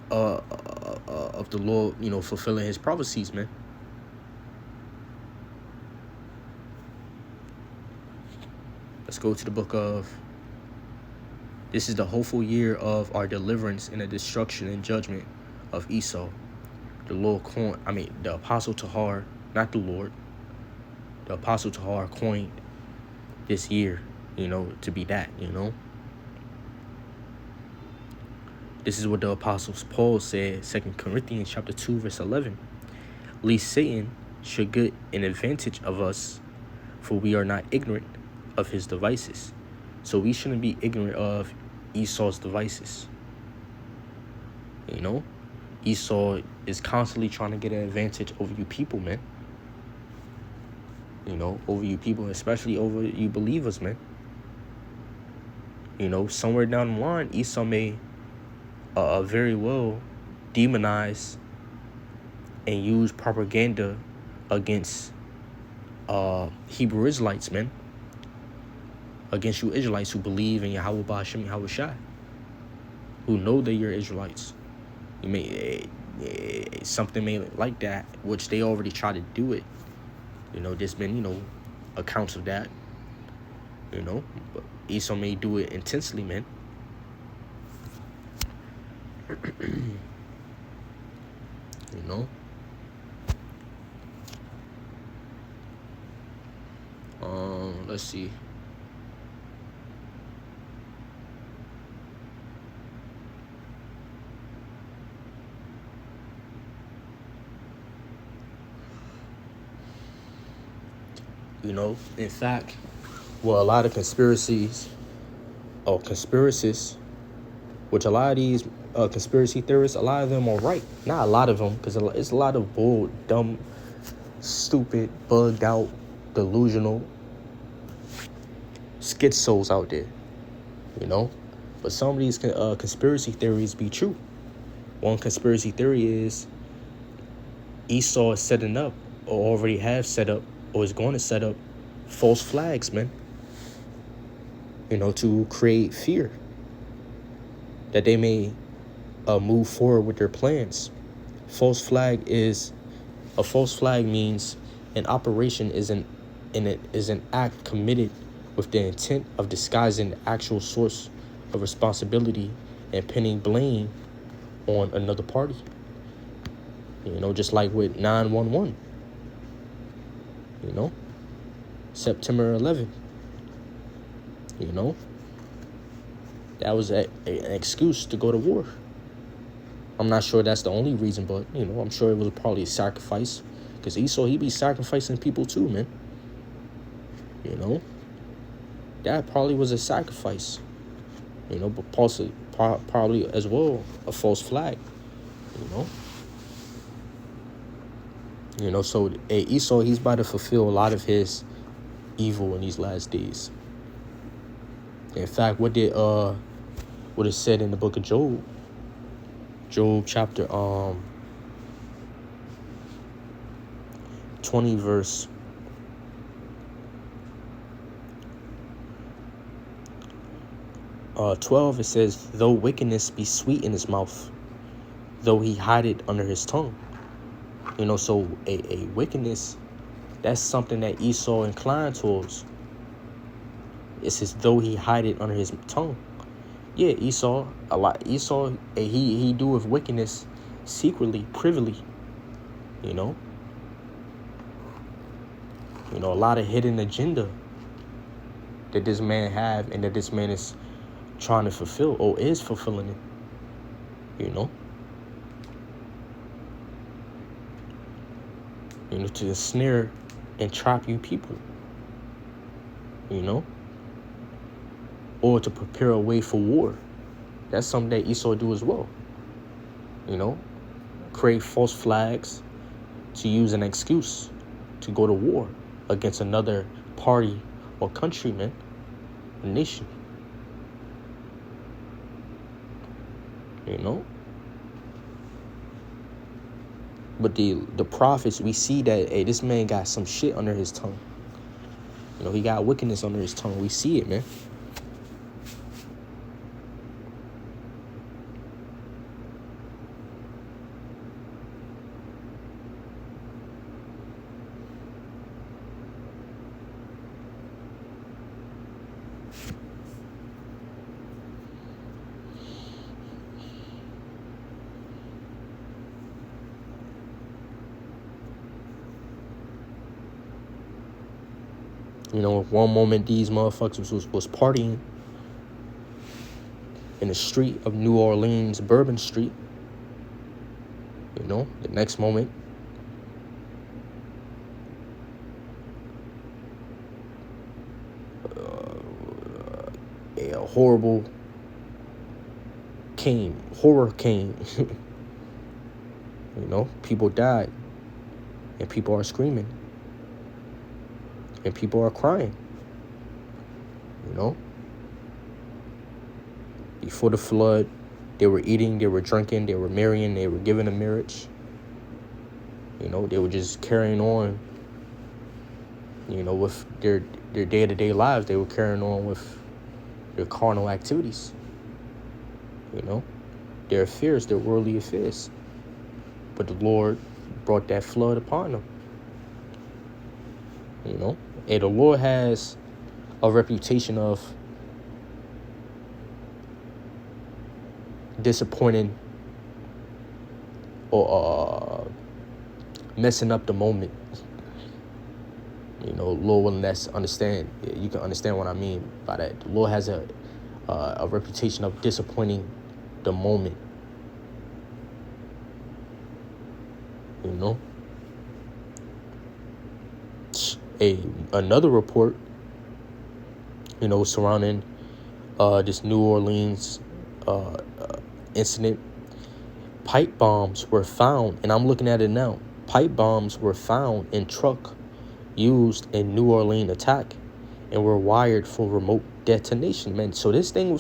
[SPEAKER 1] of the Lord, you know, fulfilling his prophecies, man. Let's go to the book of, this is the hopeful year of our deliverance and the destruction and judgment of Esau. The Apostle Terr0rîş, not the Lord. The Apostle Terr0rîş coined this year, you know, to be that, you know. This is what the Apostle Paul said, 2 Corinthians chapter 2, verse 11. Lest Satan should get an advantage of us, for we are not ignorant of his devices. So we shouldn't be ignorant of Esau's devices. You know, Esau is constantly trying to get an advantage over you people, man. You know, over you people, especially over you believers, man. You know, somewhere down the line, Esau may very well demonize and use propaganda against Hebrew Israelites, man. Against you Israelites who believe in Yahweh Ba'ashem Yahweh Shai, who know that you're Israelites. You may something may like that, which they already tried to do it. You know, there's been, you know, accounts of that. You know, but Esau may do it intensely, man. You know. Let's see. You know, in fact, well, a lot of conspiracies, which a lot of these conspiracy theorists, a lot of them are right. Not a lot of them, because it's a lot of bull, dumb, stupid, bugged out, delusional schizos out there, you know. But some of these conspiracy theories be true. One conspiracy theory is Esau is setting up, or already have set up, or is going to set up false flags, man. You know, to create fear that they may move forward with their plans. A false flag means an operation is an act committed with the intent of disguising the actual source of responsibility and pinning blame on another party. You know, just like with 9/11. You know, September 11th. You know, that was an excuse to go to war. I'm not sure that's the only reason, but, you know, I'm sure it was probably a sacrifice. Because Esau, he be sacrificing people too, man. You know, that probably was a sacrifice. You know, but probably as well a false flag. You know, so Esau, he's about to fulfill a lot of his evil in these last days. In fact, what it said in the book of Job chapter 20 verse 12, it says, though wickedness be sweet in his mouth, though he hide it under his tongue. You know, so a wickedness, that's something that Esau inclined towards. It says, though he hide it under his tongue. Yeah, Esau, he do with wickedness secretly, privily, you know. You know, a lot of hidden agenda that this man have and that this man is trying to fulfill or is fulfilling it, you know. You know, to ensnare and trap you people, you know, or to prepare a way for war. That's something that Esau do as well, you know, create false flags to use an excuse to go to war against another party or country, man, a nation, you know. But the prophets, we see that, hey, this man got some shit under his tongue. You know, he got wickedness under his tongue. We see it, man. You know, one moment these motherfuckers was partying in the street of New Orleans, Bourbon Street. You know, the next moment, a horror came. You know, people died, and people are screaming, and people are crying. You know, before the flood, they were eating, they were drinking, they were marrying, they were giving in marriage. You know, they were just carrying on, you know, with their day-to-day lives. They were carrying on with their carnal activities. You know, their affairs, their worldly affairs. But the Lord brought that flood upon them. You know, and the Lord has a reputation of disappointing or messing up the moment. You know, Lord willing, that's understand. You can understand what I mean by that. The Lord has a reputation of disappointing the moment. You know, another report, you know, surrounding this New Orleans incident. Pipe bombs were found, and I'm looking at it now. Pipe bombs were found in truck used in New Orleans attack, and were wired for remote detonation, man. So this thing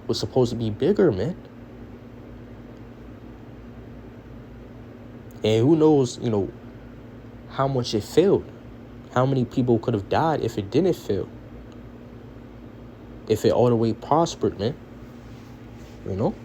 [SPEAKER 1] was supposed to be bigger, man. And who knows, you know, how much it failed. How many people could have died if it didn't fail? If it all the way prospered, man. You know?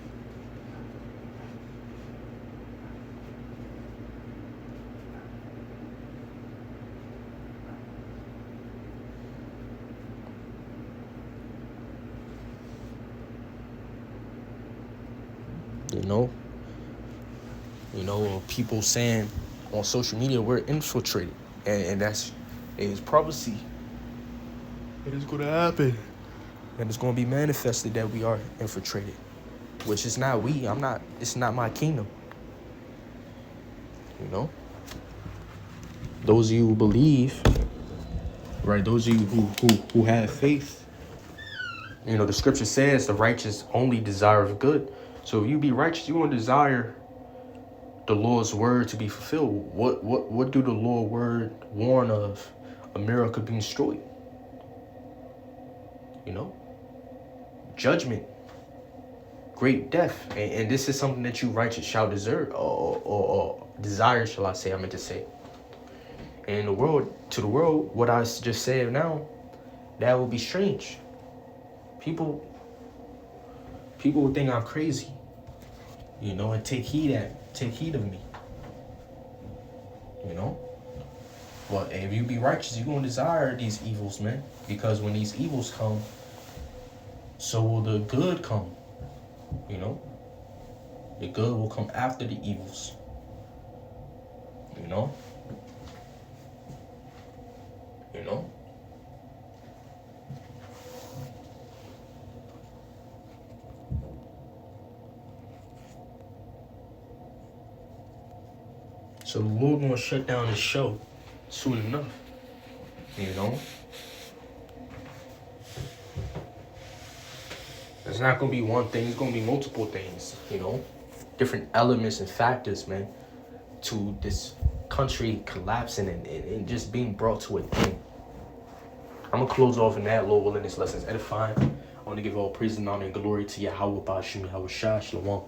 [SPEAKER 1] You know, people saying on social media we're infiltrated, and that's it's prophecy. It is going to happen, and it's going to be manifested that we are infiltrated, which is not we. I'm not. It's not my kingdom. You know, those of you who believe, right? Those of you who have faith. You know, the scripture says the righteous only desire of good. So if you be righteous, you want to desire the Lord's word to be fulfilled. What do the Lord's word warn of? America being destroyed. You know, judgment, great death, and this is something that you righteous shall deserve or desire, shall I say? I meant to say. And the world, to the world, what I just said now, that would be strange. People would think I'm crazy, you know, and take heed of me, you know. But if you be righteous, you're going to desire these evils, man. Because when these evils come, so will the good come, you know. The good will come after the evils, you know. You know. So the Lord gonna shut down his show soon enough, you know. It's not gonna be one thing, it's gonna be multiple things, you know. Different elements and factors, man, to this country collapsing and just being brought to an end. I'm gonna close off in that. Lord willing, this lesson is edifying. I want to give all praise and honor and glory to Yahweh Bashim Yahweh Shah Shalom.